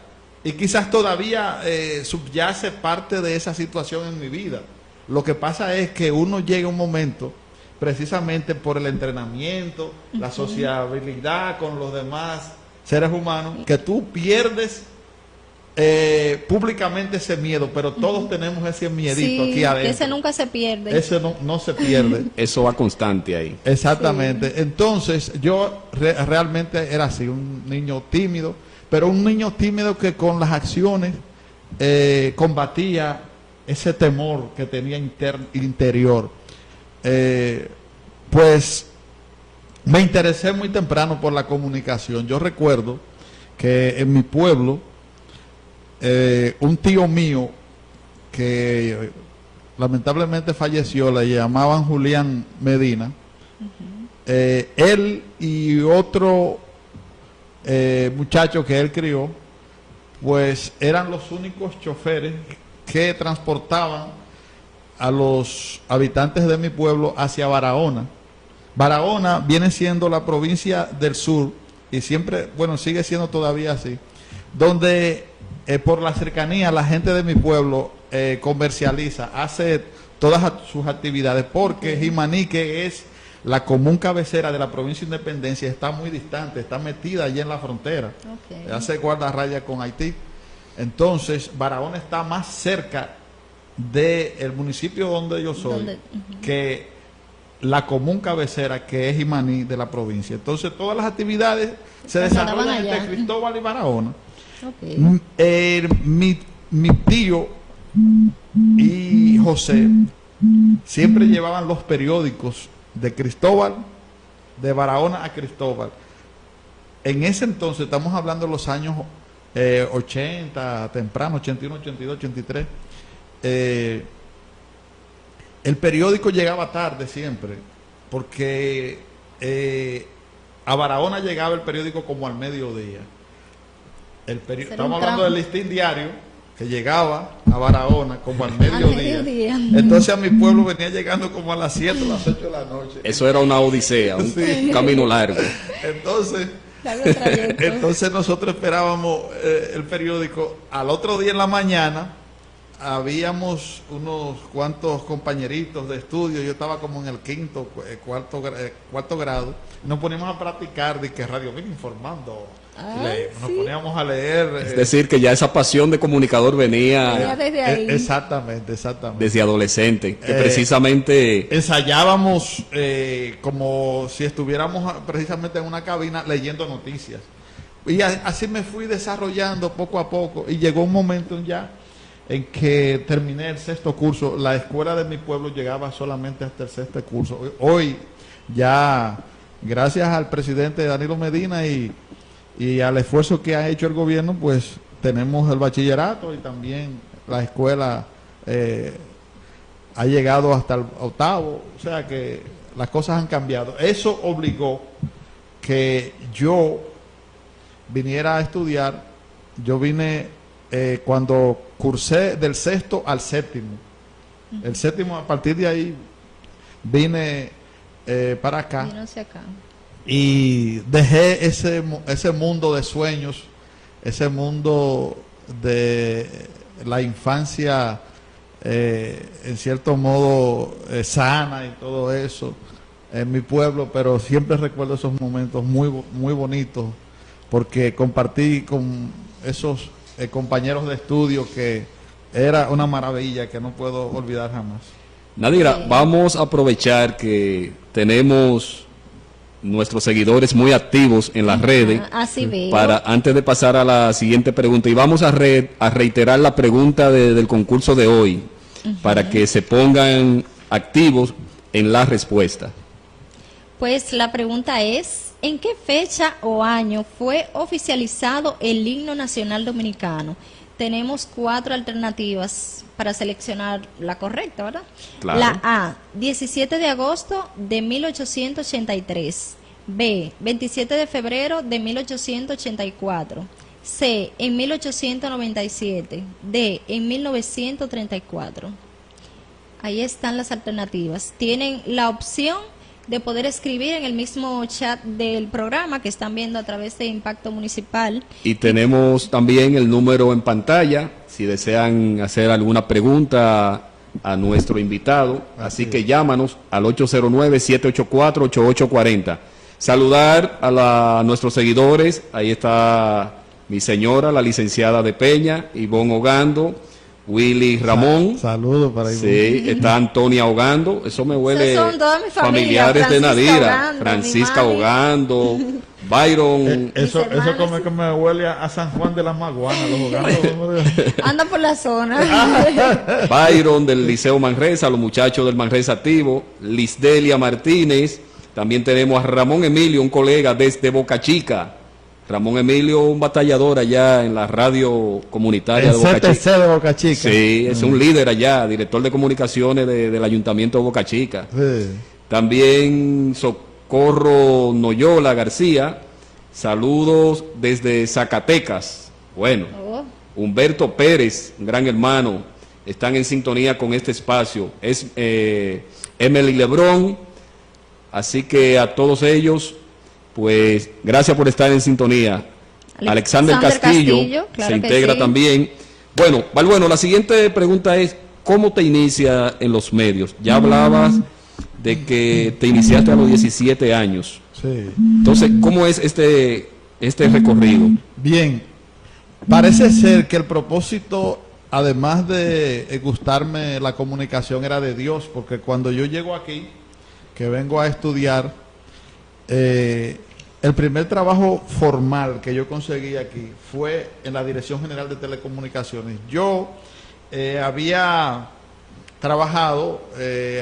Y quizás todavía subyace parte de esa situación en mi vida. Lo que pasa es que uno llega a un momento, precisamente por el entrenamiento, la sociabilidad con los demás seres humanos, que tú pierdes públicamente ese miedo, pero todos tenemos ese miedito Sí, aquí adentro. ese nunca se pierde. Ese no se pierde. Eso va constante ahí. Exactamente. Entonces, yo realmente era así, un niño tímido, pero un niño tímido que con las acciones combatía ese temor que tenía interior. Pues me interesé muy temprano por la comunicación. Yo recuerdo que en mi pueblo, un tío mío que lamentablemente falleció, le llamaban Julián Medina, él y otro muchacho que él crió, pues eran los únicos choferes que transportaban a los habitantes de mi pueblo hacia Barahona. Barahona viene siendo la provincia del sur y siempre, bueno, sigue siendo todavía así, donde por la cercanía la gente de mi pueblo comercializa, hace todas sus actividades, porque Jimaní, que es la común cabecera de la provincia de Independencia, está muy distante, está metida allí en la frontera, Ok. hace guardarraya con Haití. Entonces, Barahona está más cerca del municipio donde yo soy Donde- que la común cabecera, que es Jimaní, de la provincia. Entonces, todas las actividades se trasladaban desarrollan allá. entre Cristóbal y Barahona. Ok. Mi tío y José siempre llevaban los periódicos de Cristóbal, de Barahona a Cristóbal. En ese entonces, estamos hablando de los años 80, temprano, 81, 82, 83, el periódico llegaba tarde siempre, porque a Barahona llegaba el periódico como al mediodía. Será Estamos un hablando tramo. del Listín Diario, que llegaba a Barahona como al mediodía. mediodía. Entonces a mi pueblo venía llegando como a las 7 o las 8 de la noche. Eso era una odisea, un Sí. camino largo. Entonces, Largo trayecto. entonces nosotros esperábamos el periódico. Al otro día en la mañana habíamos unos cuantos compañeritos de estudio. Yo estaba como en el cuarto grado. Nos poníamos a practicar de que Radio Vida informando. Nos poníamos a leer. Es decir, que ya esa pasión de comunicador Ya venía desde ahí. Exactamente. desde adolescente, que precisamente Ensayábamos como si estuviéramos precisamente en una cabina leyendo noticias. Y así me fui desarrollando poco a poco. Y llegó un momento ya en que terminé el 6º curso. La escuela de mi pueblo llegaba solamente hasta el 6º curso. Hoy ya, gracias al presidente Danilo Medina y al esfuerzo que ha hecho el gobierno, pues tenemos el bachillerato y también la escuela ha llegado hasta el octavo, o sea que las cosas han cambiado. Eso obligó que yo viniera a estudiar. Yo vine cuando cursé del sexto al séptimo. El séptimo, a partir de ahí, vine para acá. Vino hacia acá. Y dejé ese mundo de sueños, ese mundo de la infancia, en cierto modo, sana y todo eso, en mi pueblo, pero siempre recuerdo esos momentos muy bonitos, porque compartí con esos compañeros de estudio que era una maravilla que no puedo olvidar jamás. Nadira, vamos a aprovechar que tenemos nuestros seguidores muy activos en las redes Así veo. para antes de pasar a la siguiente pregunta, y vamos a reiterar la pregunta del concurso de hoy para que se pongan activos en la respuesta. Pues la pregunta es, ¿en qué fecha o año fue oficializado el himno nacional dominicano? Tenemos 4 alternativas para seleccionar la correcta, ¿verdad? Claro. La A, 17 de agosto de 1883. B, 27 de febrero de 1884. C, en 1897. D, en 1934. Ahí están las alternativas. Tienen la opción de poder escribir en el mismo chat del programa que están viendo a través de Impacto Municipal. Y tenemos también el número en pantalla, si desean hacer alguna pregunta a nuestro invitado. Así que llámanos al 809-784-8840. Saludar a nuestros seguidores. Ahí está mi señora, la licenciada de Peña, Ivonne Ogando, Willy Ramón. Saludos para Ivonne. Sí, está Antonia Ogando. Eso me huele. Esos son toda mi familia. Familiares de Francisca Nadira. Ogando, Francisca mi mami. Ogando, Byron. Eso hermanos. como que me huele a San Juan de las Maguanas, los Ogandos. Anda por la zona. Byron del Liceo Manresa, los muchachos del Manresa Activo, Lisdelia Martínez, también tenemos a Ramón Emilio, un colega desde Boca Chica. Ramón Emilio, un batallador allá en la radio comunitaria El de Boca CTC Chica. de Boca Chica. Sí, es un líder allá, director de comunicaciones del Ayuntamiento de Boca Chica. Sí. También Socorro Noyola García, saludos desde Zacatecas. Bueno. Oh. Humberto Pérez, un gran hermano, están en sintonía con este espacio. Es Emily Lebrón, así que a todos ellos, pues gracias por estar en sintonía. Alexander Castillo claro se integra sí. también. Bueno, la siguiente pregunta es, ¿cómo te inicia en los medios? Ya hablabas de que te iniciaste a los 17 años. Sí. Entonces, ¿cómo es este recorrido? Bien, parece ser que el propósito, además de gustarme la comunicación, era de Dios, porque cuando yo llego aquí, que vengo a estudiar, el primer trabajo formal que yo conseguí aquí fue en la Dirección General de Telecomunicaciones. Yo había trabajado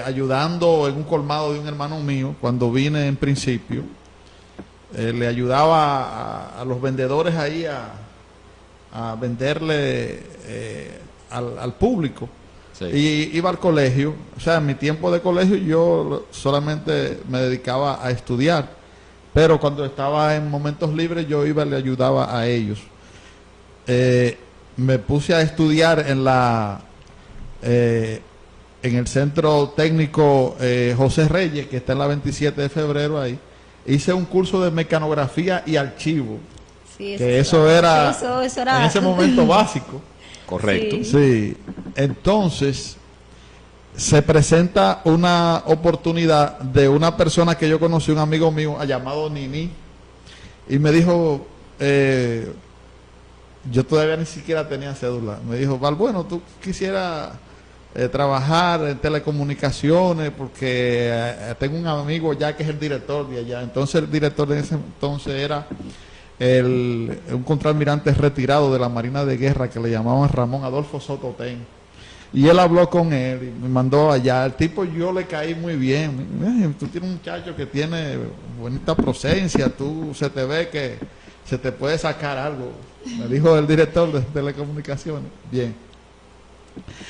ayudando en un colmado de un hermano mío cuando vine en principio. Le ayudaba a los vendedores ahí a venderle al público. Sí. Y iba al colegio. O sea, en mi tiempo de colegio yo solamente me dedicaba a estudiar, pero cuando estaba en momentos libres yo iba y le ayudaba a ellos. Me puse a estudiar en el Centro Técnico José Reyes, que está en la 27 de febrero ahí. Hice un curso de mecanografía y archivo, Sí, que eso era era en ese momento básico. Correcto. Sí. Sí, entonces se presenta una oportunidad de una persona que yo conocí, un amigo mío llamado Nini, y me dijo, yo todavía ni siquiera tenía cédula, me dijo, Valbueno, tú quisieras trabajar en telecomunicaciones porque tengo un amigo ya que es el director de allá. Entonces el director de ese entonces era un contraalmirante retirado de la Marina de Guerra que le llamaban Ramón Adolfo Soto Ten. Y él habló con él y me mandó allá. El tipo, yo le caí muy bien. Tú tienes un muchacho que tiene bonita presencia, tú se te ve que se te puede sacar algo. Me dijo el director de telecomunicaciones. Bien.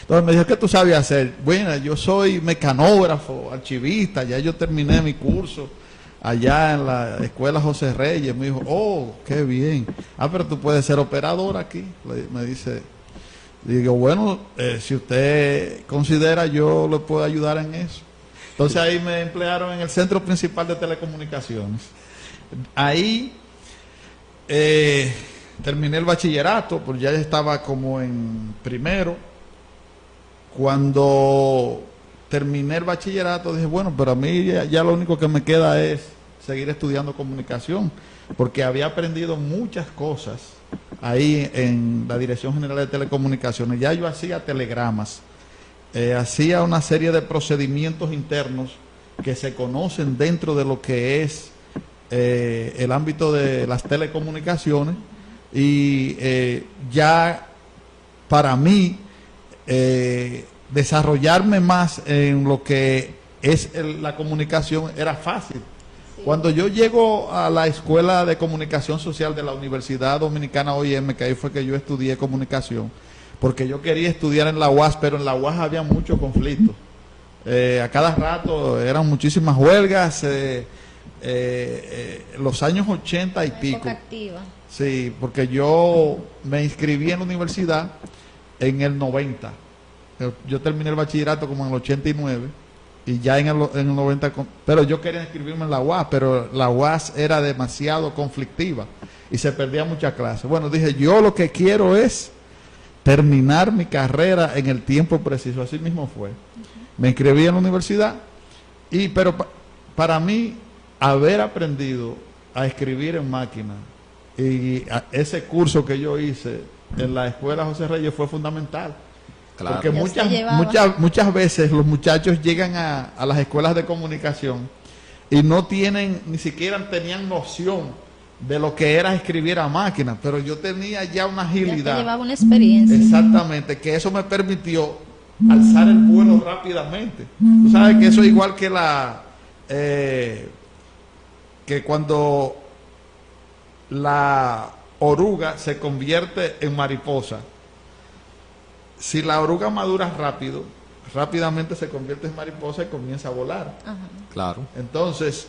Entonces me dijo, ¿qué tú sabes hacer? Bueno, yo soy mecanógrafo, archivista, ya yo terminé mi curso allá en la escuela José Reyes. Me dijo, oh, qué bien. Ah, pero tú puedes ser operador aquí. Me dice, digo, bueno, si usted considera, yo le puedo ayudar en eso. Entonces ahí me emplearon en el Centro Principal de Telecomunicaciones. Ahí terminé el bachillerato, pues ya estaba como en primero. Cuando terminé el bachillerato dije, bueno, pero a mí ya lo único que me queda es seguir estudiando comunicación, porque había aprendido muchas cosas ahí en la Dirección General de Telecomunicaciones. Ya yo hacía telegramas, hacía una serie de procedimientos internos que se conocen dentro de lo que es el ámbito de las telecomunicaciones, y ya para mí desarrollarme más en lo que es la comunicación era fácil. Sí. Cuando yo llego a la Escuela de Comunicación Social de la Universidad Dominicana OIM, que ahí fue que yo estudié comunicación, porque yo quería estudiar en la UAS, pero en la UAS había mucho conflicto. A cada rato eran muchísimas huelgas, los años 80 y pico. Activa. Sí, porque yo me inscribí en la universidad en el 90. Yo terminé el bachillerato como en el 89 y ya en el 90, pero yo quería inscribirme en la UAS, pero la UAS era demasiado conflictiva y se perdía muchas clases. Bueno, dije, yo lo que quiero es terminar mi carrera en el tiempo preciso. Así mismo fue. Me inscribí en la universidad, pero para mí haber aprendido a escribir en máquina y ese curso que yo hice en la escuela José Reyes fue fundamental. Claro. Porque muchas veces los muchachos llegan a las escuelas de comunicación y no tienen, ni siquiera tenían noción de lo que era escribir a máquina, pero yo tenía ya una agilidad. Ya llevaba una experiencia. Exactamente, que eso me permitió alzar el vuelo rápidamente. Tú sabes que eso es igual que que cuando la oruga se convierte en mariposa. Si la oruga madura rápido, rápidamente se convierte en mariposa y comienza a volar. Ajá. Claro. Entonces,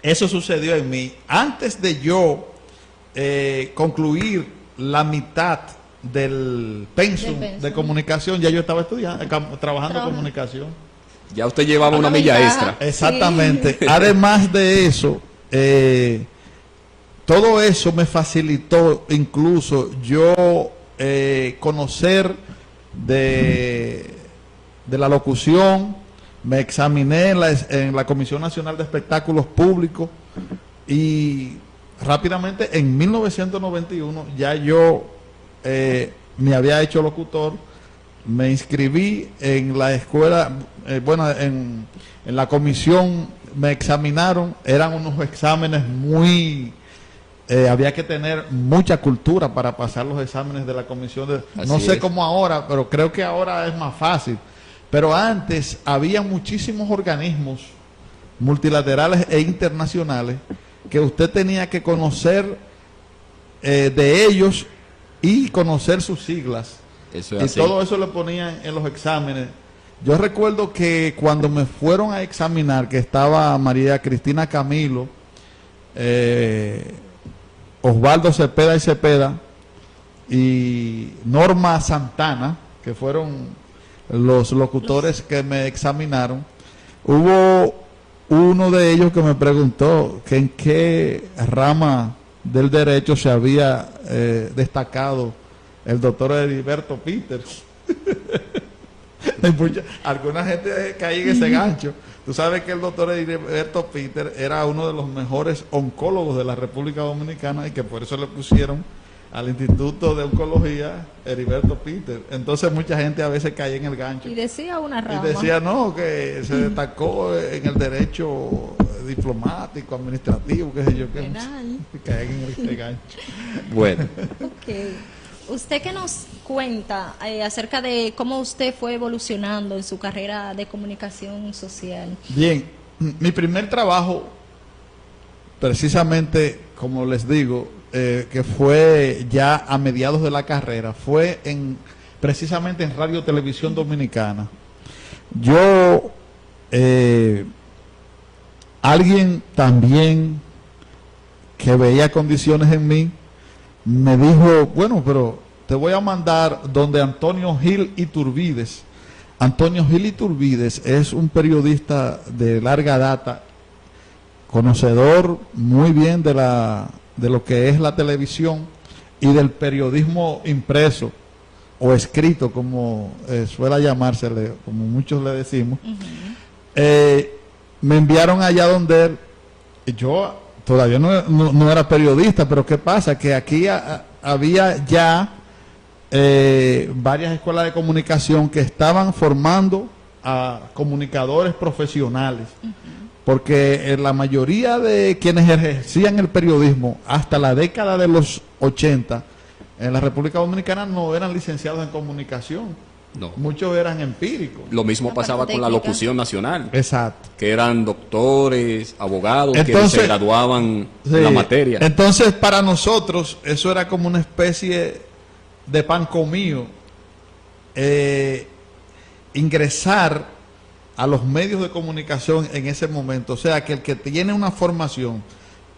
eso sucedió en mí. Antes de yo concluir la mitad del pensum de comunicación, ya yo estaba estudiando, trabajando en comunicación. Ya usted llevaba una milla extra. Exactamente. Sí. Además de eso, todo eso me facilitó incluso yo conocer de la locución. Me examiné en la Comisión Nacional de Espectáculos Públicos y rápidamente en 1991 ya yo me había hecho locutor. Me inscribí en la escuela, en la comisión me examinaron, eran unos exámenes muy... había que tener mucha cultura para pasar los exámenes de la comisión. No sé cómo ahora, pero creo que ahora es más fácil. Pero antes había muchísimos organismos multilaterales e internacionales que usted tenía que conocer de ellos y conocer sus siglas. Eso es y así. Todo eso lo ponían en los exámenes. Yo recuerdo que cuando me fueron a examinar, que estaba María Cristina Camilo, Osvaldo Cepeda y Cepeda y Norma Santana, que fueron los locutores que me examinaron, hubo uno de ellos que me preguntó que en qué rama del derecho se había destacado el doctor Heriberto Peters. Alguna gente cae en ese gancho. Tú sabes que el doctor Heriberto Peters era uno de los mejores oncólogos de la República Dominicana y que por eso le pusieron al Instituto de Oncología Heriberto Peters. Entonces mucha gente a veces cae en el gancho. Y decía una rama. Y decía, no, que se destacó en el derecho diplomático, administrativo, qué sé yo, que caen en el gancho. Bueno. Okay. Usted que nos cuenta acerca de cómo usted fue evolucionando en su carrera de comunicación social. Bien, mi primer trabajo, precisamente, como les digo, que fue ya a mediados de la carrera, fue en precisamente en Radio Televisión Dominicana. Yo, alguien también que veía condiciones en mí, me dijo, bueno, pero te voy a mandar donde Antonio Gil Iturbides. Antonio Gil Iturbides es un periodista de larga data, conocedor muy bien de lo que es la televisión y del periodismo impreso o escrito, como suele llamársele, como muchos le decimos. Me enviaron allá donde él, yo todavía no era periodista, pero ¿qué pasa? Que aquí había ya varias escuelas de comunicación que estaban formando a comunicadores profesionales, porque la mayoría de quienes ejercían el periodismo hasta la década de los 80 en la República Dominicana no eran licenciados en comunicación. No. Muchos eran empíricos. Lo mismo La pasaba parte con la técnica. locución nacional, Exacto. que eran doctores, abogados, Entonces, que se graduaban Sí. en la materia. Entonces, para nosotros, eso era como una especie de pan comido. Ingresar a los medios de comunicación en ese momento. O sea, que el que tiene una formación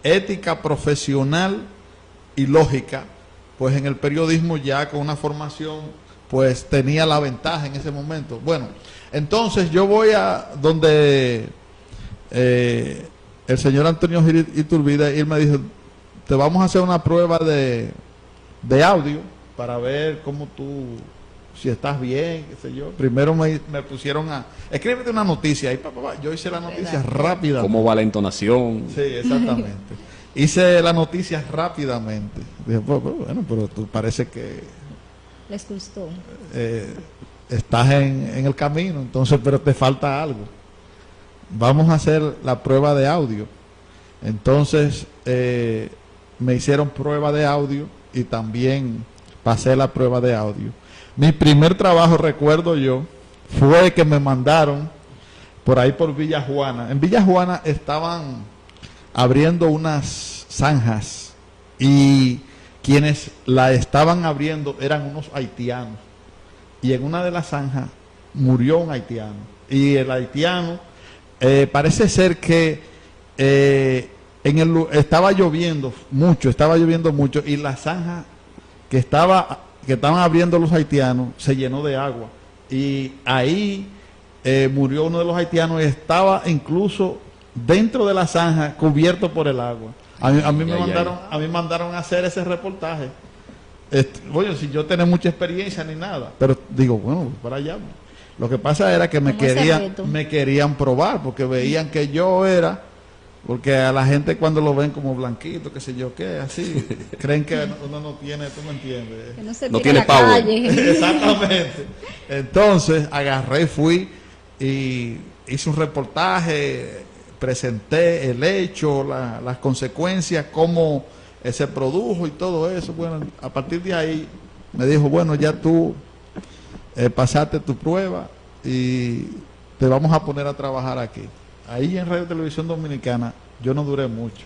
ética, profesional y lógica, pues en el periodismo ya con una formación, pues tenía la ventaja en ese momento. Bueno, entonces yo voy a donde el señor Antonio Gil Iturbide, y él me dijo, te vamos a hacer una prueba de audio para ver cómo tú, si estás bien, qué sé yo. Primero me pusieron a, escríbete una noticia, y yo hice la noticia rápida. ¿Cómo va la entonación? Sí, exactamente. Hice las noticias rápidamente. Dije, bueno, pero tú parece que Les gustó. estás en el camino, entonces, pero te falta algo. Vamos a hacer la prueba de audio. Entonces, me hicieron prueba de audio y también pasé la prueba de audio. Mi primer trabajo, recuerdo yo, fue que me mandaron por ahí por Villa Juana. En Villa Juana estaban abriendo unas zanjas y quienes la estaban abriendo eran unos haitianos, y en una de las zanjas murió un haitiano, y el haitiano parece ser que estaba lloviendo mucho, y la zanja que estaban abriendo los haitianos se llenó de agua, y ahí murió uno de los haitianos y estaba incluso dentro de la zanja cubierto por el agua. A mí me mandaron a hacer ese reportaje. Bueno, si yo tenía mucha experiencia ni nada, pero digo, bueno, para allá. Lo que pasa era que me querían probar, porque veían que yo era, porque a la gente cuando lo ven como blanquito, qué sé yo qué, así, creen que uno no tiene, tú me entiendes. Que no se No tire tiene a la power. calle. Exactamente. Entonces agarré, fui y hice un reportaje, presenté el hecho, las consecuencias, cómo se produjo y todo eso. Bueno, a partir de ahí me dijo, bueno, ya tú pasaste tu prueba y te vamos a poner a trabajar aquí. Ahí en Radio Televisión Dominicana yo no duré mucho,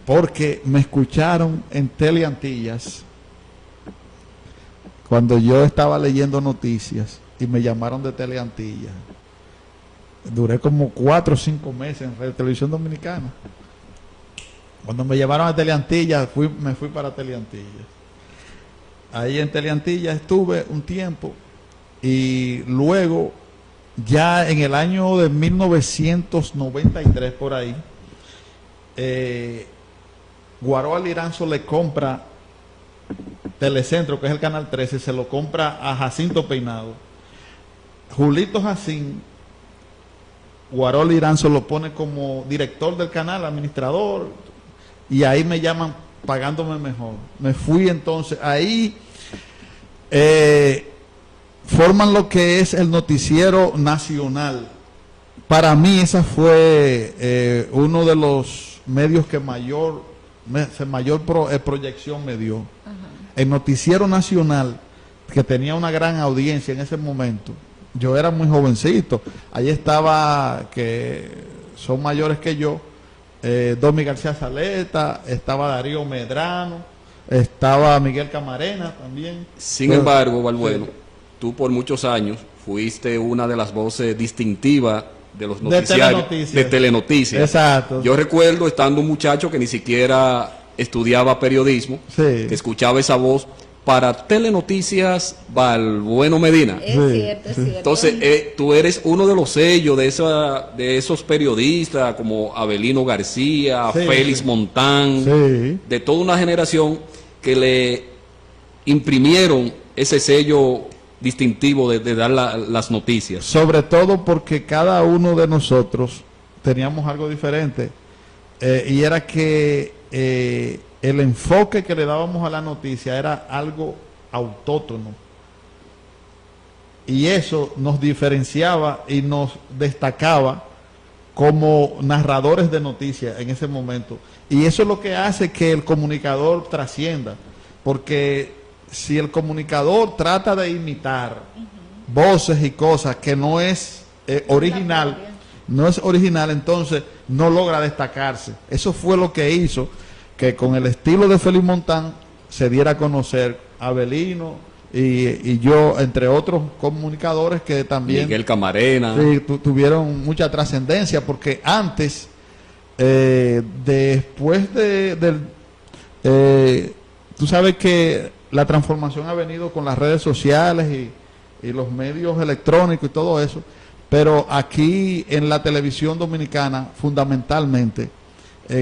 porque me escucharon en Teleantillas cuando yo estaba leyendo noticias y me llamaron de Teleantillas. Duré como 4 o 5 meses en Radio Televisión Dominicana. Cuando me llevaron a Teleantillas, me fui para Teleantillas. Ahí en Teleantillas estuve un tiempo, y luego, ya en el año de 1993, por ahí, Guaró Aliranzo le compra Telecentro, que es el Canal 13, se lo compra a Jacinto Peinado. Julito Jacín, Guaró Aliranzo lo pone como director del canal, administrador, y ahí me llaman pagándome mejor. Me fui entonces, ahí forman lo que es el noticiero nacional. Para mí esa fue uno de los medios que mayor proyección me dio. El noticiero nacional, que tenía una gran audiencia en ese momento. Yo era muy jovencito. Ahí estaba, que son mayores que yo, Domi García Saleta, estaba Darío Medrano, estaba Miguel Camarena también. Sin embargo, Balbueno, tú por muchos años fuiste una de las voces distintivas de los noticiarios de Telenoticias. Exacto. Yo recuerdo estando un muchacho que ni siquiera estudiaba periodismo, Sí. que escuchaba esa voz para Telenoticias Balbueno Medina. Es Sí, cierto, es cierto. Entonces, tú eres uno de los sellos de esos periodistas como Abelino García, Sí, Félix sí. Montán, Sí. de toda una generación que le imprimieron ese sello distintivo de dar las noticias. Sobre todo porque cada uno de nosotros teníamos algo diferente, y era que el enfoque que le dábamos a la noticia era algo autóctono, y eso nos diferenciaba y nos destacaba como narradores de noticias en ese momento, y eso es lo que hace que el comunicador trascienda, porque si el comunicador trata de imitar voces y cosas que no es original, entonces no logra destacarse. Eso fue lo que hizo que con el estilo de Félix Montán se diera a conocer Abelino y yo, entre otros comunicadores que también Miguel Camarena. sí, tuvieron mucha trascendencia, porque antes, después tú sabes que la transformación ha venido con las redes sociales y los medios electrónicos y todo eso, pero aquí en la televisión dominicana, fundamentalmente,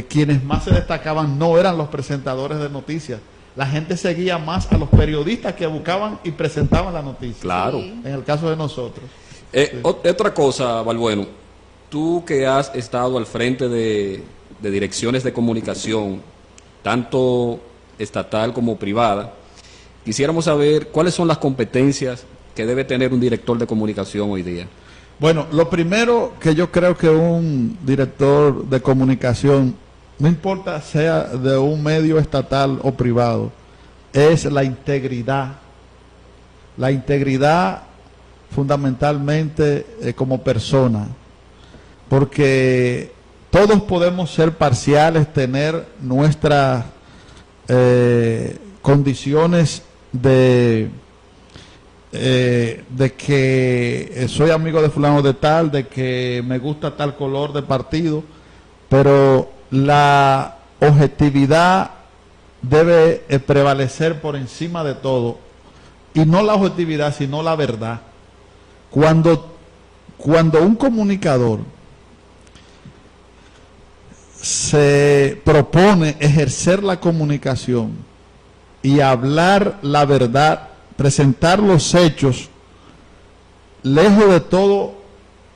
quienes más se destacaban no eran los presentadores de noticias. La gente seguía más a los periodistas que buscaban y presentaban la noticia. Claro. Sí. En el caso de nosotros. Otra cosa, Balbueno, tú que has estado al frente de direcciones de comunicación, tanto estatal como privada, quisiéramos saber cuáles son las competencias que debe tener un director de comunicación hoy día. Bueno, lo primero que yo creo que un director de comunicación, no importa sea de un medio estatal o privado, es la integridad. La integridad fundamentalmente como persona, porque todos podemos ser parciales, tener nuestras condiciones de que soy amigo de fulano de tal, de que me gusta tal color de partido, pero la objetividad debe prevalecer por encima de todo, y no la objetividad sino la verdad. Cuando un comunicador se propone ejercer la comunicación y hablar la verdad, presentar los hechos, lejos de todo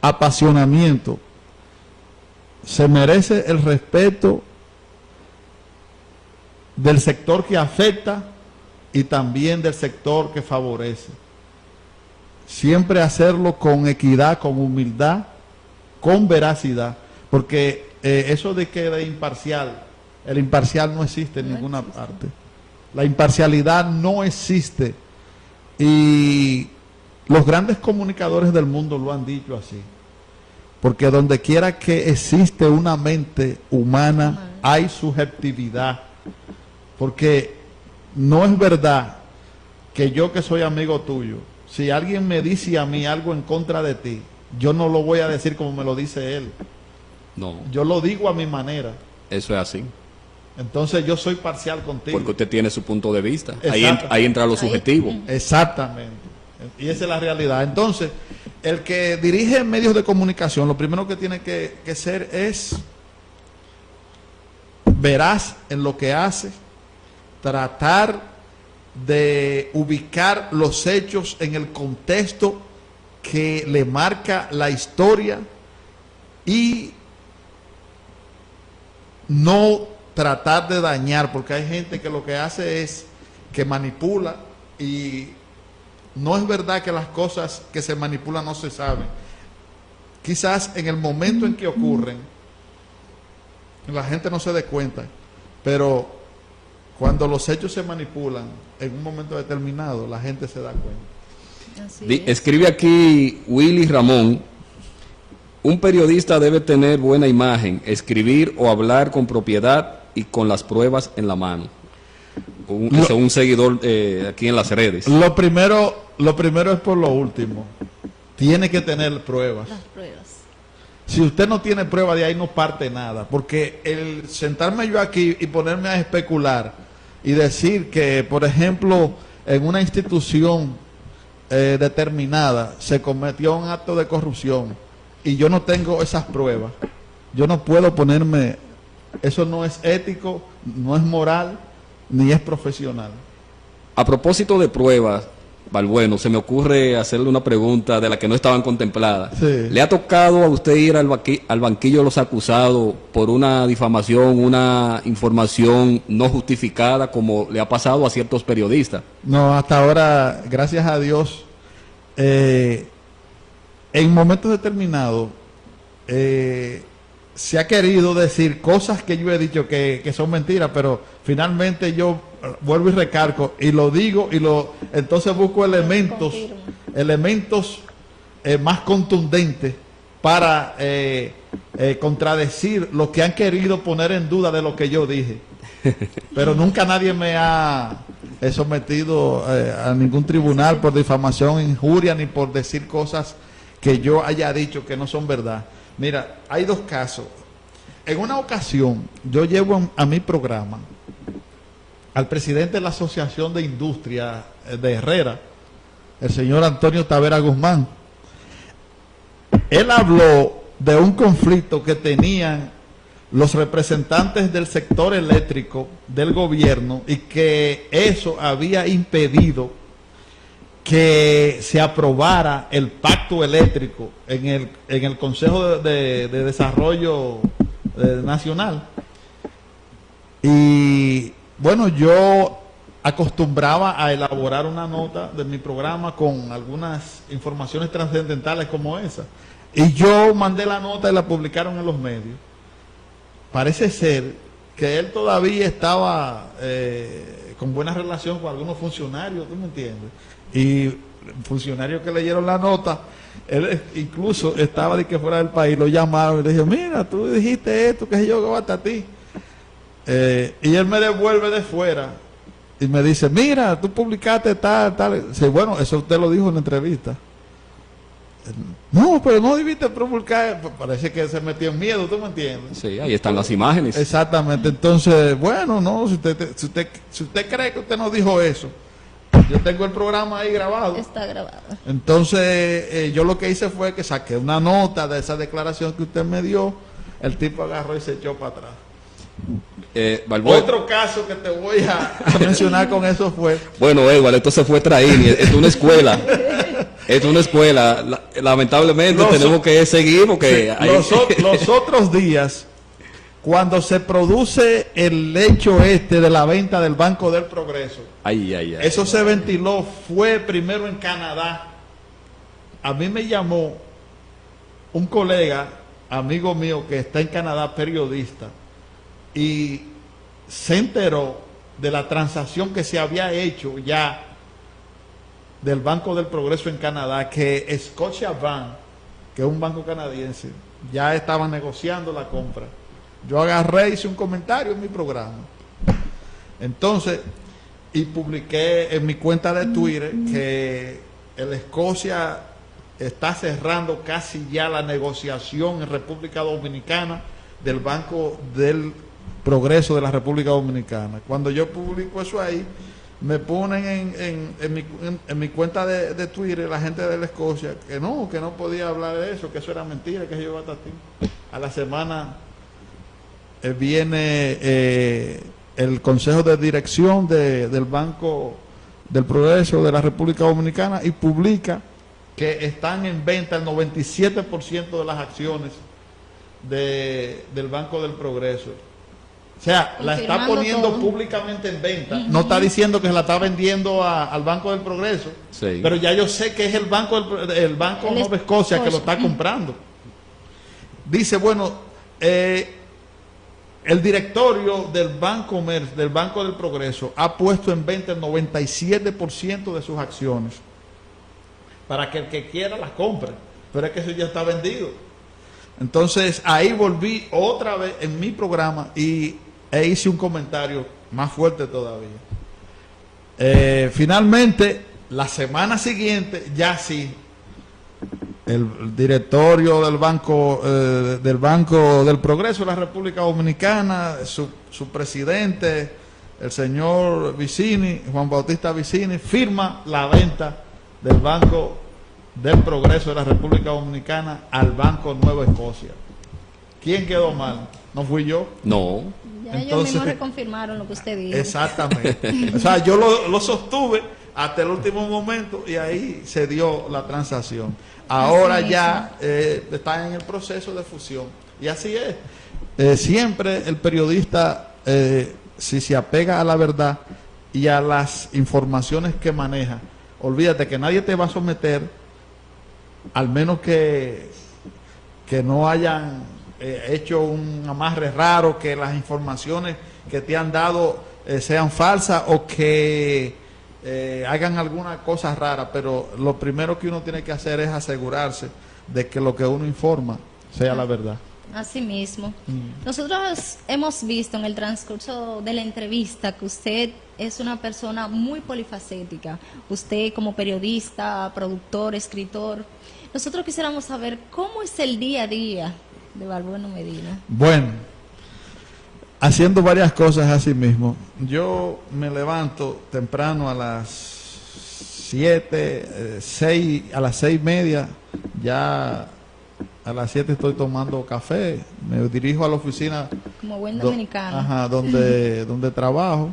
apasionamiento, se merece el respeto del sector que afecta y también del sector que favorece. Siempre hacerlo con equidad, con humildad, con veracidad, porque eso de que de imparcial, el imparcial no existe en ninguna parte. La imparcialidad no existe, y los grandes comunicadores del mundo lo han dicho así, porque donde quiera que existe una mente humana hay subjetividad, porque no es verdad que yo, que soy amigo tuyo, si alguien me dice a mí algo en contra de ti, yo no lo voy a decir como me lo dice él, No, yo lo digo a mi manera. eso es así, Entonces yo soy parcial contigo. porque usted tiene su punto de vista. Exacto. Ahí entra lo subjetivo. Exactamente. Y esa es la realidad. Entonces, el que dirige medios de comunicación, lo primero que tiene que ser es veraz en lo que hace, tratar de ubicar los hechos en el contexto que le marca la historia y no tratar de dañar, porque hay gente que lo que hace es que manipula, y no es verdad que las cosas que se manipulan no se saben. Quizás en el momento en que ocurren, la gente no se dé cuenta, pero cuando los hechos se manipulan en un momento determinado, la gente se da cuenta. Así es. Escribe aquí Willy Ramón: un periodista debe tener buena imagen, escribir o hablar con propiedad y con las pruebas en la mano. un seguidor aquí en las redes. Lo primero es por lo último. Tiene que tener pruebas. Las pruebas. Si usted no tiene prueba, de ahí no parte nada. Porque el sentarme yo aquí y ponerme a especular y decir que, por ejemplo, en una institución determinada se cometió un acto de corrupción y yo no tengo esas pruebas, yo no puedo ponerme, eso no es ético, no es moral, ni es profesional. A propósito de pruebas, Balbueno, se me ocurre hacerle una pregunta de la que no estaban contempladas. Sí. ¿Le ha tocado a usted ir al banquillo de los acusados por una difamación, una información no justificada, como le ha pasado a ciertos periodistas? No, hasta ahora, gracias a Dios, en momentos determinados se ha querido decir cosas que yo he dicho que son mentiras, pero finalmente yo vuelvo y recargo y lo digo entonces busco elementos más contundentes para contradecir lo que han querido poner en duda de lo que yo dije. Pero nunca nadie me ha sometido a ningún tribunal por difamación, injuria, ni por decir cosas que yo haya dicho que no son verdad. Mira, hay dos casos. En una ocasión, yo llevo a mi programa al presidente de la Asociación de Industria de Herrera, el señor Antonio Tavera Guzmán. Él habló de un conflicto que tenían los representantes del sector eléctrico del gobierno y que eso había impedido que se aprobara el pacto eléctrico en el Consejo de Desarrollo Nacional. Y bueno, yo acostumbraba a elaborar una nota de mi programa con algunas informaciones trascendentales como esa. Y yo mandé la nota y la publicaron en los medios. Parece ser que él todavía estaba con buena relación con algunos funcionarios, ¿tú me entiendes? Y funcionarios que leyeron la nota, él incluso estaba de que fuera del país, lo llamaron y le dijeron, mira, tú dijiste esto, que yo que hasta a ti. Y él me devuelve de fuera y me dice, mira, tú publicaste tal. Dice, bueno, eso usted lo dijo en la entrevista. No, pero no debiste publicar. Parece que se metió en miedo, ¿tú me entiendes? Sí, ahí están las imágenes. Exactamente. Entonces, bueno, no, si usted cree que usted no dijo eso, yo tengo el programa ahí grabado. Está grabado. Entonces, yo lo que hice fue que saqué una nota de esa declaración que usted me dio. El tipo agarró y se echó para atrás. Otro caso que te voy a mencionar con eso fue... Bueno, Edward, esto se fue traído, es una escuela. Es una escuela. Lamentablemente tenemos que seguir porque... Sí, los otros días, cuando se produce el hecho de la venta del Banco del Progreso, eso se ventiló, fue primero en Canadá. A mí me llamó un colega, amigo mío que está en Canadá, periodista, y se enteró de la transacción que se había hecho ya del Banco del Progreso en Canadá, que Scotiabank, que es un banco canadiense, ya estaban negociando la compra. Yo agarré, hice un comentario en mi programa. Entonces, y publiqué en mi cuenta de Twitter que el Escocia está cerrando casi ya la negociación en República Dominicana del Banco del Progreso de la República Dominicana. Cuando yo publico eso ahí, me ponen en mi cuenta de Twitter la gente de la Escocia que no podía hablar de eso, que eso era mentira, que yo hasta ti. A la semana viene el Consejo de Dirección del Banco del Progreso de la República Dominicana y publica que están en venta el 97% de las acciones del Banco del Progreso. O sea, la está poniendo todo públicamente en venta. No está diciendo que se la está vendiendo al Banco del Progreso. Sí. Pero ya yo sé que es el Banco Nova Scotia que lo está comprando. Dice, bueno, el directorio del Banco del Progreso ha puesto en venta el 97% de sus acciones para que el que quiera las compre. Pero es que eso ya está vendido. Entonces, ahí volví otra vez en mi programa e hice un comentario más fuerte todavía. Finalmente, la semana siguiente, ya sí, el directorio del Banco del Progreso de la República Dominicana, su presidente, el señor Vicini, Juan Bautista Vicini, firma la venta del Banco del Progreso de la República Dominicana al Banco Nueva Escocia. ¿Quién quedó mal? ¿No fui yo? No. Ya ellos mismos reconfirmaron lo que usted dijo. Exactamente. O sea, yo lo sostuve hasta el último momento y ahí se dio la transacción. Ahora ya está en el proceso de fusión. Y así es. Siempre el periodista, si se apega a la verdad y a las informaciones que maneja, olvídate que nadie te va a someter, al menos que no hayan hecho un amarre raro, que las informaciones que te han dado sean falsas o que hagan alguna cosa rara, pero lo primero que uno tiene que hacer es asegurarse de que lo que uno informa sea la verdad. Así mismo. Nosotros hemos visto en el transcurso de la entrevista que usted es una persona muy polifacética. Usted como periodista, productor, escritor. Nosotros quisiéramos saber cómo es el día a día de Balbuena Medina. Bueno, haciendo varias cosas así mismo. Yo me levanto temprano a las 7, 6, a las 6:30, ya a las 7 estoy tomando café, me dirijo a la oficina. Como buen dominicano. Donde trabajo.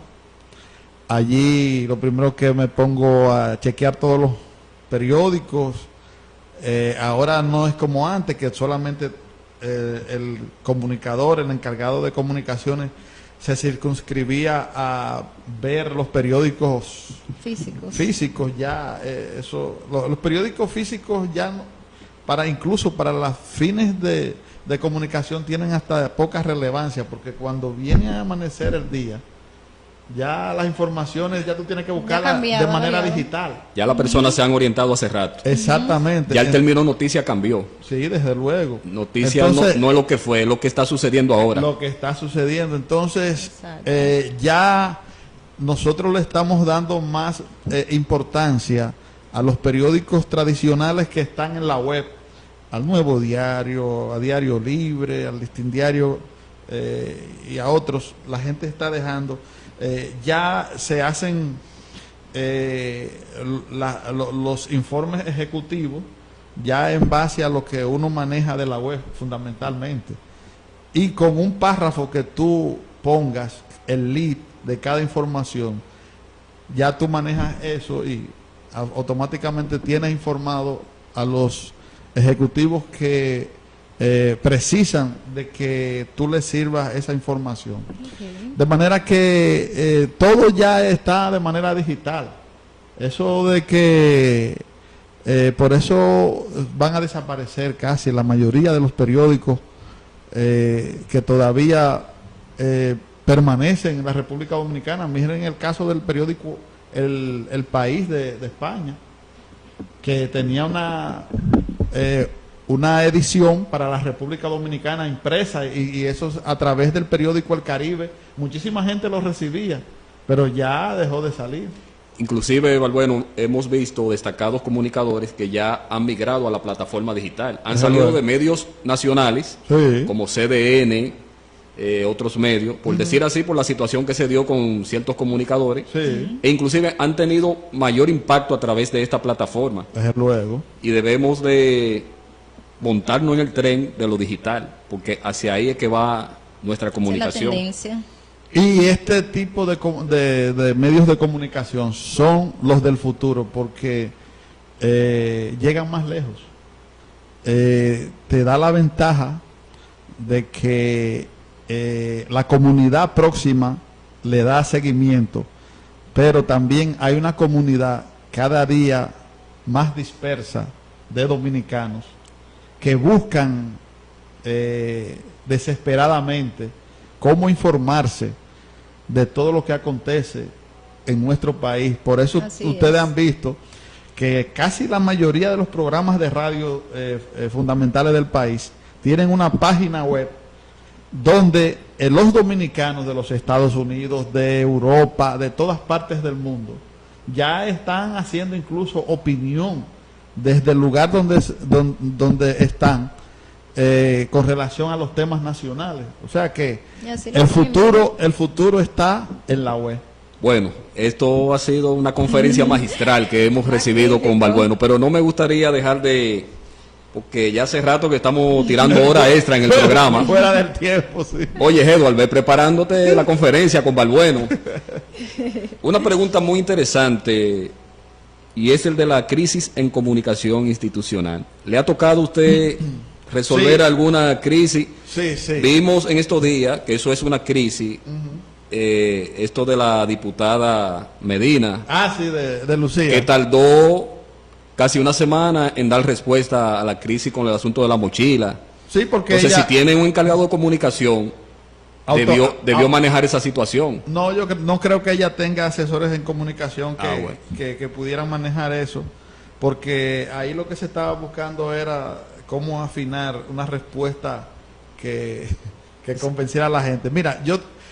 Allí lo primero que me pongo a chequear todos los periódicos. Ahora no es como antes, que solamente el comunicador, el encargado de comunicaciones, se circunscribía a ver los periódicos físicos. Ya los periódicos físicos ya no, incluso para los fines de comunicación tienen hasta poca relevancia, porque cuando viene a amanecer el día, ya las informaciones ya tú tienes que buscarlas de manera digital. Ya las personas se han orientado hace rato. Exactamente. Ya el término noticia cambió. Sí, desde luego. Noticia no es lo que fue, es lo que está sucediendo ahora. Lo que está sucediendo. Entonces, ya nosotros le estamos dando más importancia a los periódicos tradicionales que están en la web, al Nuevo Diario, a Diario Libre, al Listín Diario y a otros. La gente está dejando, ya se hacen los informes ejecutivos ya en base a lo que uno maneja de la web fundamentalmente, y con un párrafo que tú pongas el lead de cada información, ya tú manejas eso y automáticamente tienes informado a los ejecutivos que precisan de que tú les sirvas esa información. De manera que todo ya está de manera digital. Eso de que por eso van a desaparecer casi la mayoría de los periódicos que todavía permanecen en la República Dominicana. Miren el caso del periódico El País de España, que tenía una edición para la República Dominicana impresa, y eso a través del periódico El Caribe. Muchísima gente lo recibía, pero ya dejó de salir. Inclusive, Balbuena, hemos visto destacados comunicadores que ya han migrado a la plataforma digital. Han salido de medios nacionales, como CDN, otros medios, por decir así, por la situación que se dio con ciertos comunicadores, e inclusive han tenido mayor impacto a través de esta plataforma. Desde luego. Y debemos de montarnos en el tren de lo digital, porque hacia ahí es que va nuestra comunicación. Es la tendencia. Y este tipo de medios de comunicación son los del futuro, porque llegan más lejos. Te da la ventaja de que la comunidad próxima le da seguimiento, pero también hay una comunidad cada día más dispersa de dominicanos que buscan desesperadamente cómo informarse de todo lo que acontece en nuestro país. Por eso ustedes han visto que casi la mayoría de los programas de radio fundamentales del país tienen una página web donde los dominicanos de los Estados Unidos, de Europa, de todas partes del mundo, ya están haciendo incluso opinión desde el lugar donde están con relación a los temas nacionales. O sea que el futuro está en la web. Bueno, esto ha sido una conferencia magistral que hemos recibido con Balbueno, pero no me gustaría dejar de, porque ya hace rato que estamos tirando hora extra en el programa. Fuera del tiempo, sí. Oye, Edward, ve preparándote la conferencia con Balbueno. Una pregunta muy interesante, y es el de la crisis en comunicación institucional. ¿Le ha tocado a usted resolver alguna crisis? Sí, sí. Vimos en estos días que eso es una crisis. Esto de la diputada Medina. Ah, sí, de Lucía. Que tardó casi una semana en dar respuesta a la crisis con el asunto de la mochila. Sí, porque entonces, ella, si tiene un encargado de comunicación, debió manejar esa situación. No, yo no creo que ella tenga asesores en comunicación bueno. que pudieran manejar eso, porque ahí lo que se estaba buscando era cómo afinar una respuesta que convenciera a la gente. Mira,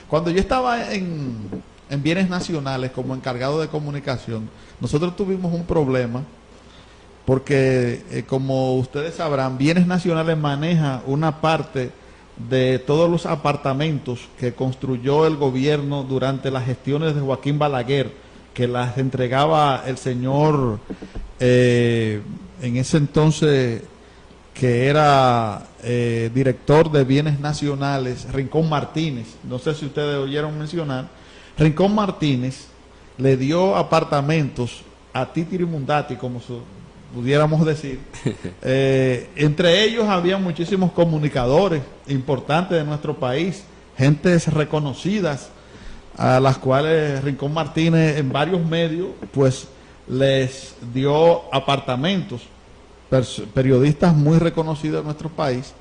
cuando yo estaba en bienes nacionales como encargado de comunicación, nosotros tuvimos un problema porque, como ustedes sabrán, bienes nacionales maneja una parte de todos los apartamentos que construyó el gobierno durante las gestiones de Joaquín Balaguer, que las entregaba el señor en ese entonces, que era director de bienes nacionales, Rincón Martínez. No sé si ustedes oyeron mencionar. Rincón Martínez le dio apartamentos a Titiri Mundati, como pudiéramos decir. Entre ellos había muchísimos comunicadores importantes de nuestro país, gentes reconocidas, a las cuales Rincón Martínez en varios medios pues les dio apartamentos. Periodistas muy reconocidos en nuestro país.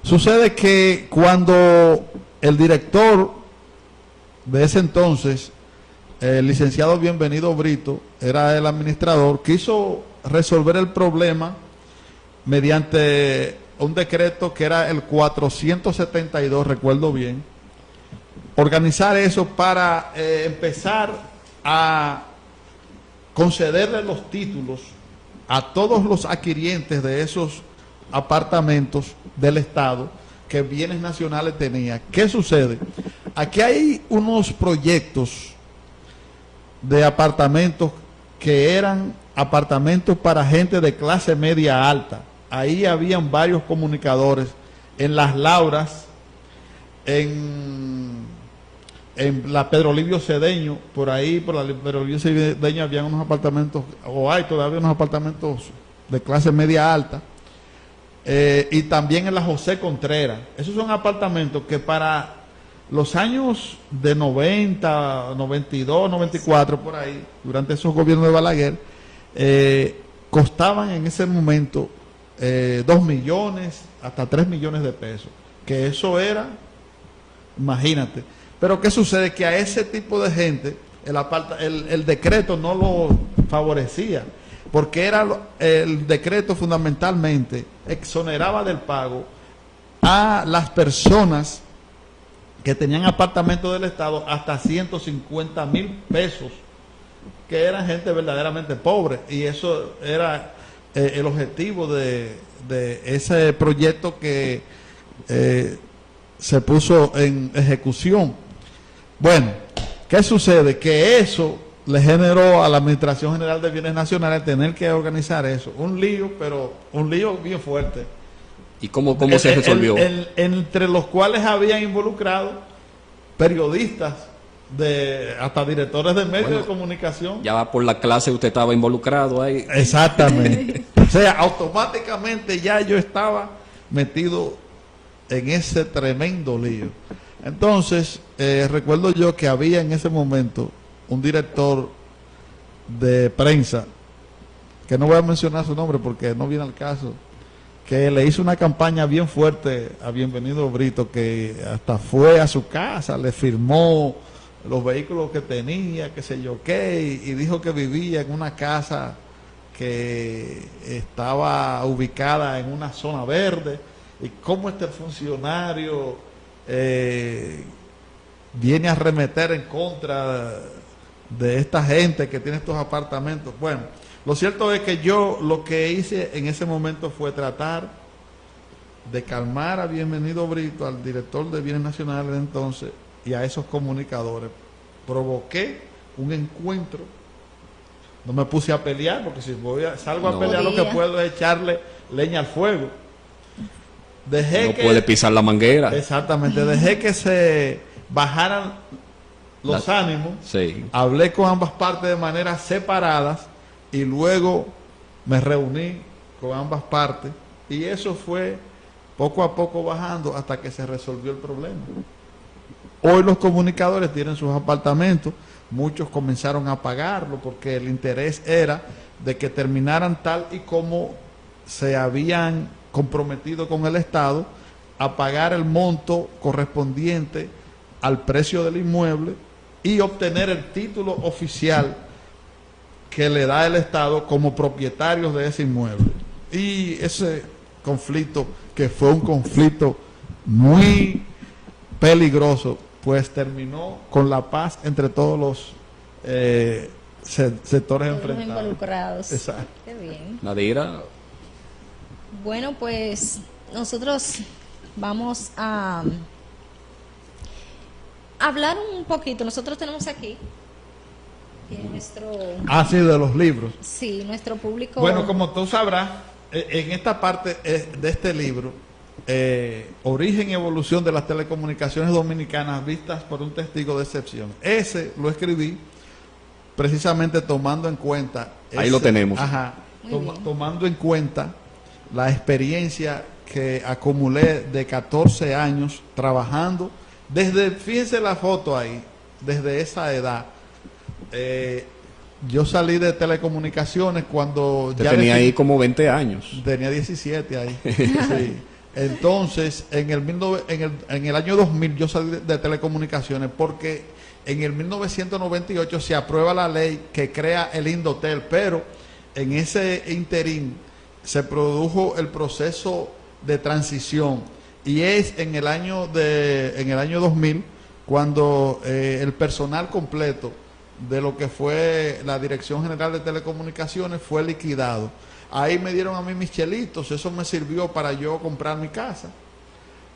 Sucede que cuando el director de ese entonces, el licenciado Bienvenido Brito, era el administrador, quiso resolver el problema mediante un decreto que era el 472, recuerdo bien, organizar eso para empezar a concederle los títulos a todos los adquirientes de esos apartamentos del Estado que bienes nacionales tenía. ¿Qué sucede? Aquí hay unos proyectos de apartamentos que eran apartamentos para gente de clase media alta. Ahí habían varios comunicadores en Las Lauras, en la Pedro Livio Cedeño, por ahí, por la Pedro Livio Cedeño, había unos apartamentos, o hay todavía unos apartamentos de clase media alta, y también en la José Contreras. Esos son apartamentos que para los años de 90, 92, 94, por ahí, durante esos gobiernos de Balaguer, costaban en ese momento 2 millones, hasta 3 millones de pesos, que eso era, imagínate. Pero ¿qué sucede? Que a ese tipo de gente el decreto no lo favorecía, porque era el decreto fundamentalmente exoneraba del pago a las personas que tenían apartamentos del Estado hasta 150,000 pesos, que eran gente verdaderamente pobre, y eso era el objetivo de ese proyecto que se puso en ejecución. Bueno, ¿qué sucede? Que eso le generó a la Administración General de Bienes Nacionales tener que organizar eso. Un lío, pero un lío bien fuerte. ¿Y cómo se resolvió? Entre los cuales habían involucrado periodistas, hasta directores de medios de comunicación. Ya por la clase usted estaba involucrado ahí. Exactamente. O sea, automáticamente ya yo estaba metido en ese tremendo lío. Entonces, recuerdo yo que había en ese momento un director de prensa, que no voy a mencionar su nombre porque no viene al caso, que le hizo una campaña bien fuerte a Bienvenido Brito, que hasta fue a su casa, le firmó los vehículos que tenía, qué sé yo qué, y dijo que vivía en una casa que estaba ubicada en una zona verde, y cómo este funcionario viene a arremeter en contra de esta gente que tiene estos apartamentos. Bueno, lo cierto es que yo lo que hice en ese momento fue tratar de calmar a Bienvenido Brito, al director de Bienes Nacionales de entonces, y a esos comunicadores. Provoqué un encuentro. No me puse a pelear, porque si salgo a pelear, lo que puedo es echarle leña al fuego. Dejé no puede pisar la manguera. Exactamente, dejé que se bajaran los ánimos. Sí. Hablé con ambas partes de manera separadas y luego me reuní con ambas partes, y eso fue poco a poco bajando hasta que se resolvió el problema. Hoy los comunicadores tienen sus apartamentos, muchos comenzaron a pagarlo porque el interés era de que terminaran tal y como se habían comprometido con el Estado a pagar el monto correspondiente al precio del inmueble y obtener el título oficial que le da el Estado como propietarios de ese inmueble. Y ese conflicto, que fue un conflicto muy peligroso, pues terminó con la paz entre todos los sectores enfrentados. Involucrados. Exacto. Qué bien. Nadira. Bueno, pues nosotros vamos a hablar un poquito. Nosotros tenemos aquí nuestro... Sí, de los libros. Sí, nuestro público... Bueno, como tú sabrás, en esta parte de este libro, Origen y Evolución de las Telecomunicaciones Dominicanas vistas por un testigo de excepción. Ese lo escribí precisamente tomando en cuenta... Ahí lo tenemos. Ajá, tomando en cuenta la experiencia que acumulé de 14 años trabajando, desde, fíjense la foto ahí, desde esa edad. Yo salí de telecomunicaciones cuando ya tenía ahí como 20 años. Tenía 17 ahí. Sí. Entonces, en el año 2000 yo salí de telecomunicaciones porque en el 1998 se aprueba la ley que crea el Indotel, pero en ese interín se produjo el proceso de transición, y es en el año 2000 cuando el personal completo de lo que fue la Dirección General de Telecomunicaciones fue liquidado. Ahí me dieron a mí mis chelitos, eso me sirvió para yo comprar mi casa.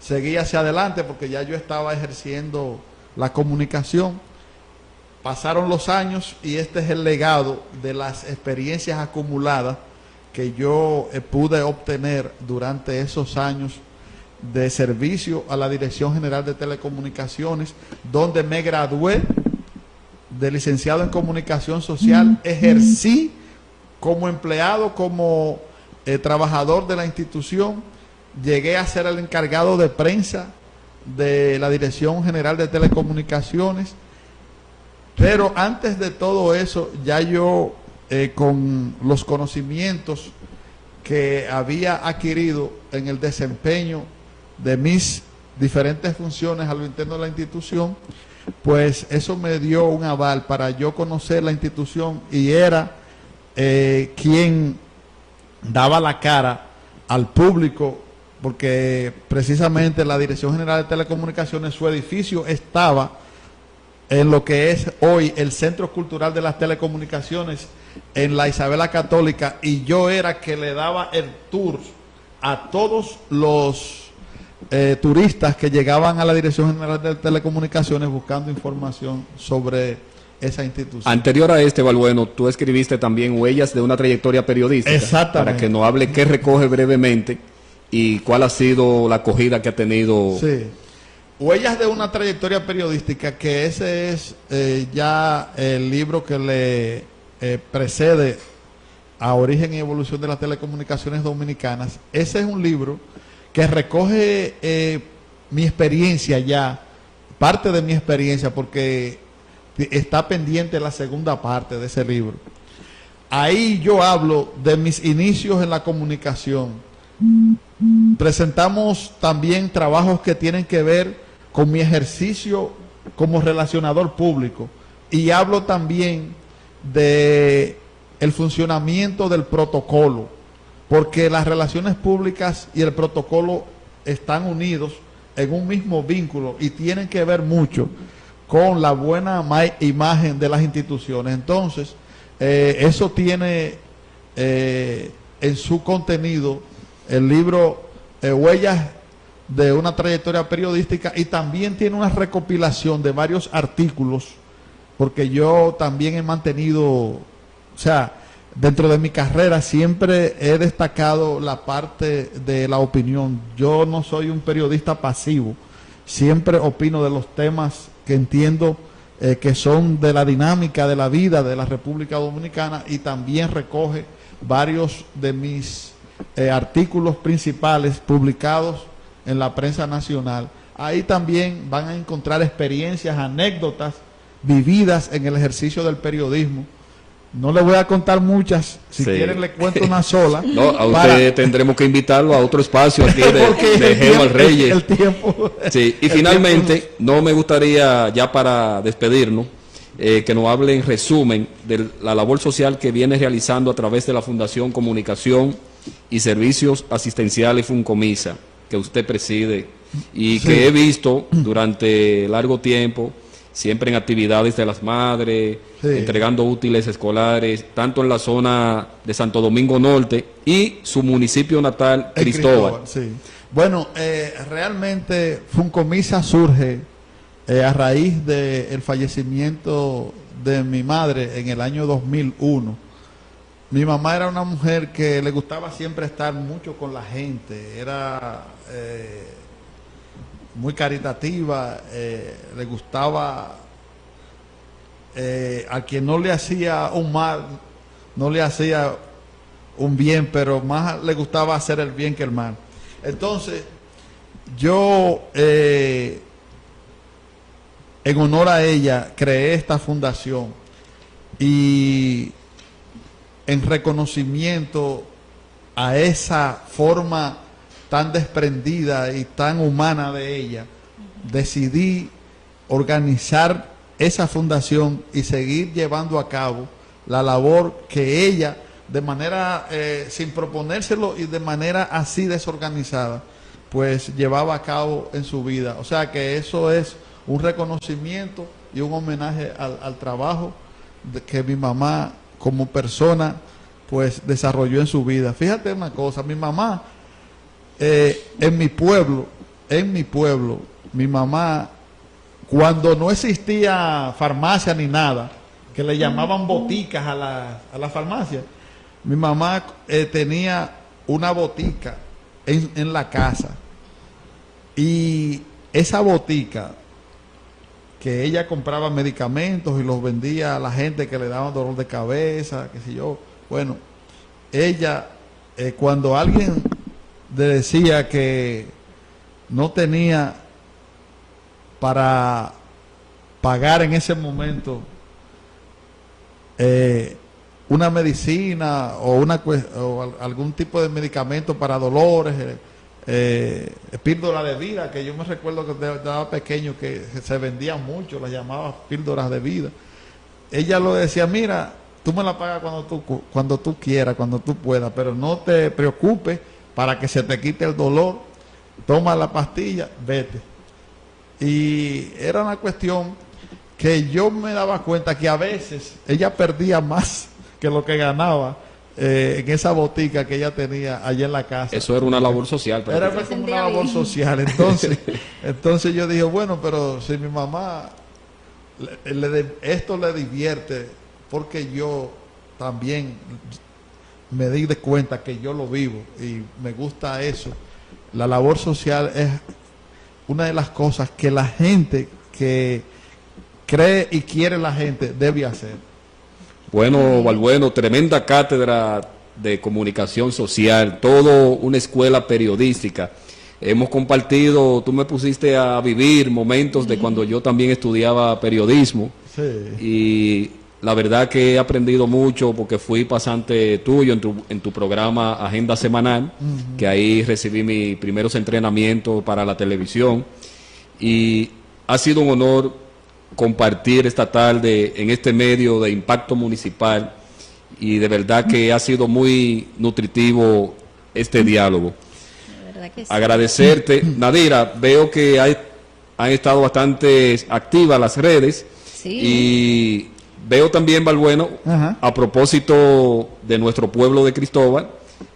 Seguí hacia adelante porque ya yo estaba ejerciendo la comunicación. Pasaron los años y este es el legado de las experiencias acumuladas que yo pude obtener durante esos años de servicio a la Dirección General de Telecomunicaciones, donde me gradué de licenciado en Comunicación Social, ejercí como empleado, como trabajador de la institución, llegué a ser el encargado de prensa de la Dirección General de Telecomunicaciones, pero antes de todo eso, ya yo con los conocimientos que había adquirido en el desempeño de mis diferentes funciones a lo interno de la institución, pues eso me dio un aval para yo conocer la institución, y era quien daba la cara al público, porque precisamente la Dirección General de Telecomunicaciones, su edificio estaba en lo que es hoy el Centro Cultural de las Telecomunicaciones en la Isabela Católica, y yo era que le daba el tour a todos los turistas que llegaban a la Dirección General de Telecomunicaciones buscando información sobre esa institución. Anterior a este, Balbueno, tú escribiste también Huellas de una trayectoria periodística. Exactamente. Para que nos hable qué recoge brevemente y cuál ha sido la acogida que ha tenido. Sí. Huellas de una trayectoria periodística, que ese es ya el libro que le precede a Origen y Evolución de las Telecomunicaciones Dominicanas. Ese es un libro que recoge mi experiencia ya, parte de mi experiencia, porque está pendiente la segunda parte de ese libro. Ahí yo hablo de mis inicios en la comunicación. Presentamos también trabajos que tienen que ver con mi ejercicio como relacionador público, y hablo también de el funcionamiento del protocolo, porque las relaciones públicas y el protocolo están unidos en un mismo vínculo y tienen que ver mucho con la buena imagen de las instituciones. Entonces, eso tiene en su contenido el libro Huellas de una trayectoria periodística, y también tiene una recopilación de varios artículos, porque yo también he mantenido, o sea, dentro de mi carrera siempre he destacado la parte de la opinión. Yo no soy un periodista pasivo, siempre opino de los temas que entiendo que son de la dinámica de la vida de la República Dominicana, y también recoge varios de mis artículos principales publicados en la prensa nacional. Ahí también van a encontrar experiencias, anécdotas vividas en el ejercicio del periodismo. No le voy a contar muchas, si quieren le cuento una sola. No, a usted tendremos que invitarlo a otro espacio aquí de Germán Reyes. El tiempo. Sí, y finalmente, no me gustaría, ya para despedirnos, que nos hable en resumen de la labor social que viene realizando a través de la Fundación Comunicación y Servicios Asistenciales Funcomisa, que usted preside y que he visto durante largo tiempo, siempre en actividades de las madres, entregando útiles escolares, tanto en la zona de Santo Domingo Norte y su municipio natal, Cristóbal. Sí. Bueno, realmente Funcomisa surge a raíz del fallecimiento de mi madre en el año 2001. Mi mamá era una mujer que le gustaba siempre estar mucho con la gente, era muy caritativa, le gustaba a quien no le hacía un mal, no le hacía un bien, pero más le gustaba hacer el bien que el mal. Entonces, yo en honor a ella creé esta fundación, y en reconocimiento a esa forma tan desprendida y tan humana de ella, decidí organizar esa fundación y seguir llevando a cabo la labor que ella, de manera sin proponérselo y de manera así desorganizada, pues llevaba a cabo en su vida. O sea que eso es un reconocimiento y un homenaje al trabajo que mi mamá como persona pues desarrolló en su vida. Fíjate una cosa, mi mamá en mi pueblo, mi mamá, cuando no existía farmacia ni nada, que le llamaban boticas a la farmacia, mi mamá tenía una botica en la casa, y esa botica que ella compraba medicamentos y los vendía a la gente que le daban dolor de cabeza, qué sé yo. Bueno, ella, cuando alguien le decía que no tenía para pagar en ese momento una medicina o algún tipo de medicamento para dolores, píldora de vida, que yo me recuerdo que estaba pequeño que se vendían mucho, las llamaba píldoras de vida. Ella lo decía: mira, tú me la pagas cuando tú quieras, cuando tú puedas, pero no te preocupes, para que se te quite el dolor, toma la pastilla, vete. Y era una cuestión que yo me daba cuenta que a veces ella perdía más que lo que ganaba en esa botica que ella tenía allá en la casa. Eso era una labor social. Era como una labor social. Entonces yo dije, bueno, pero si mi mamá esto le divierte, porque yo también me di de cuenta que yo lo vivo y me gusta eso. La labor social es una de las cosas que la gente que cree y quiere la gente debe hacer. Bueno, Balbueno, tremenda cátedra de comunicación social, todo una escuela periodística. Hemos compartido, tú me pusiste a vivir momentos de cuando yo también estudiaba periodismo. Sí. Y la verdad que he aprendido mucho porque fui pasante tuyo en tu programa Agenda Semanal, que ahí recibí mis primeros entrenamientos para la televisión. Y ha sido un honor compartir esta tarde en este medio de impacto municipal, y de verdad que ha sido muy nutritivo este diálogo. De verdad que sí. Agradecerte. Nadira, veo que han estado bastante activas las redes. Sí. Y veo también, Balbueno, Ajá. a propósito de nuestro pueblo de Cristóbal,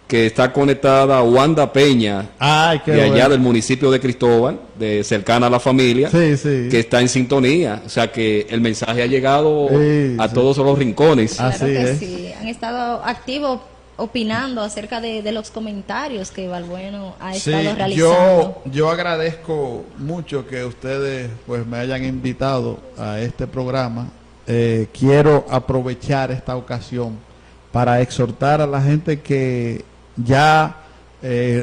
que está conectada a Wanda Peña, Ay, qué de allá bueno. del municipio de Cristóbal, de cercana a la familia, Sí, sí. que está en sintonía. O sea que el mensaje ha llegado Sí, a sí. todos los rincones. Claro Así que es. sí, han estado activos opinando acerca de los comentarios que Balbueno ha Sí, estado realizando. yo agradezco mucho que ustedes pues me hayan invitado a este programa. Quiero aprovechar esta ocasión para exhortar a la gente que ya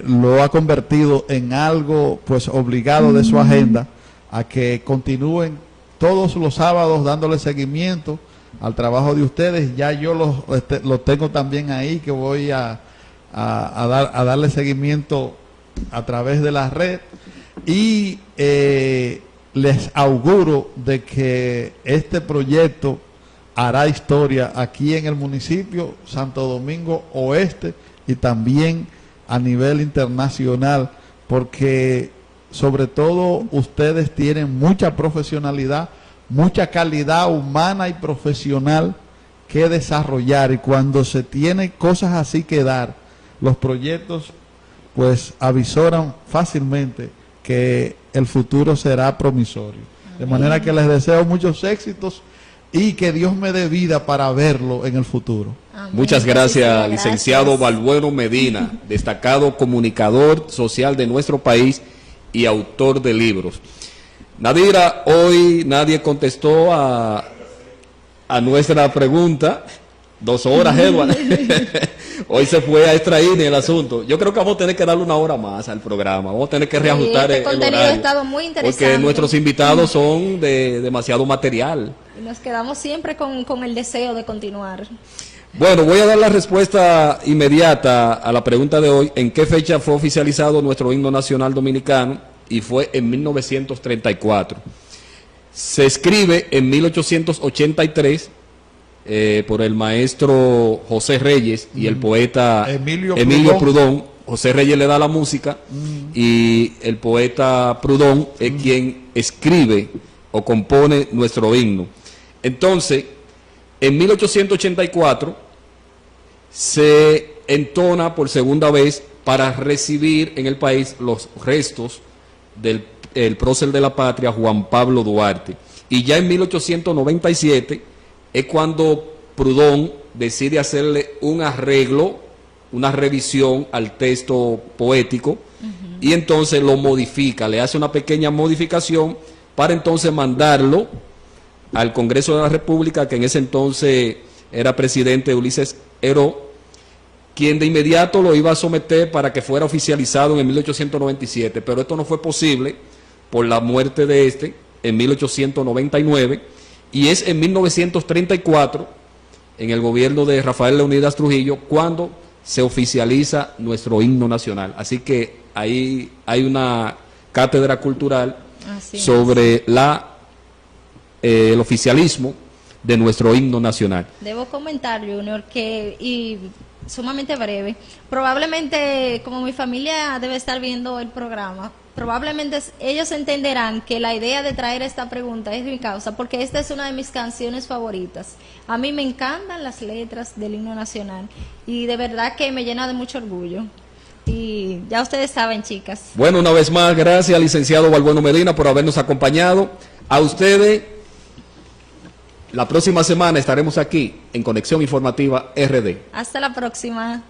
lo ha convertido en algo pues obligado de su agenda, a que continúen todos los sábados dándole seguimiento al trabajo de ustedes. Ya yo los tengo también ahí, que voy a darle seguimiento a través de la red, y les auguro de que este proyecto hará historia aquí en el municipio Santo Domingo Oeste y también a nivel internacional, porque sobre todo ustedes tienen mucha profesionalidad, mucha calidad humana y profesional que desarrollar, y cuando se tiene cosas así que dar, los proyectos pues avisoran fácilmente que el futuro será promisorio. De manera que les deseo muchos éxitos y que Dios me dé vida para verlo en el futuro. Amén. Muchas gracias, Muchísimas licenciado gracias. Balbueno Medina, destacado comunicador social de nuestro país y autor de libros. Nadira, hoy nadie contestó a nuestra pregunta. 2 horas, Edward. Hoy se fue a extraer el asunto. Yo creo que vamos a tener que darle 1 hora más al programa. Vamos a tener que reajustar este el contenido horario. ha estado muy interesante. Porque nuestros invitados son de demasiado material. Y nos quedamos siempre con el deseo de continuar. Bueno, voy a dar la respuesta inmediata a la pregunta de hoy. ¿En qué fecha fue oficializado nuestro himno nacional dominicano? Y fue en 1934. Se escribe en 1883 por el maestro José Reyes y el poeta Emilio Prudón. José Reyes le da la música y el poeta Prudón es quien escribe o compone nuestro himno. Entonces, en 1884 se entona por segunda vez para recibir en el país los restos del el prócer de la patria, Juan Pablo Duarte. Y ya en 1897 es cuando Prudón decide hacerle un arreglo, una revisión al texto poético, y entonces lo modifica, le hace una pequeña modificación para entonces mandarlo al Congreso de la República, que en ese entonces era presidente Ulises Heró, quien de inmediato lo iba a someter para que fuera oficializado en 1897, pero esto no fue posible por la muerte de este en 1899, y es en 1934, en el gobierno de Rafael Leónidas Trujillo, cuando se oficializa nuestro himno nacional. Así que ahí hay una cátedra cultural Así es. sobre el oficialismo de nuestro himno nacional. Debo comentar, Junior, que, y sumamente breve, probablemente como mi familia debe estar viendo el programa, probablemente ellos entenderán que la idea de traer esta pregunta es mi causa, porque esta es una de mis canciones favoritas. A mí me encantan las letras del himno nacional y de verdad que me llena de mucho orgullo. Y ya ustedes saben, chicas. Bueno, una vez más, gracias, licenciado Balbueno Medina, por habernos acompañado. A ustedes, la próxima semana estaremos aquí en Conexión Informativa RD. Hasta la próxima.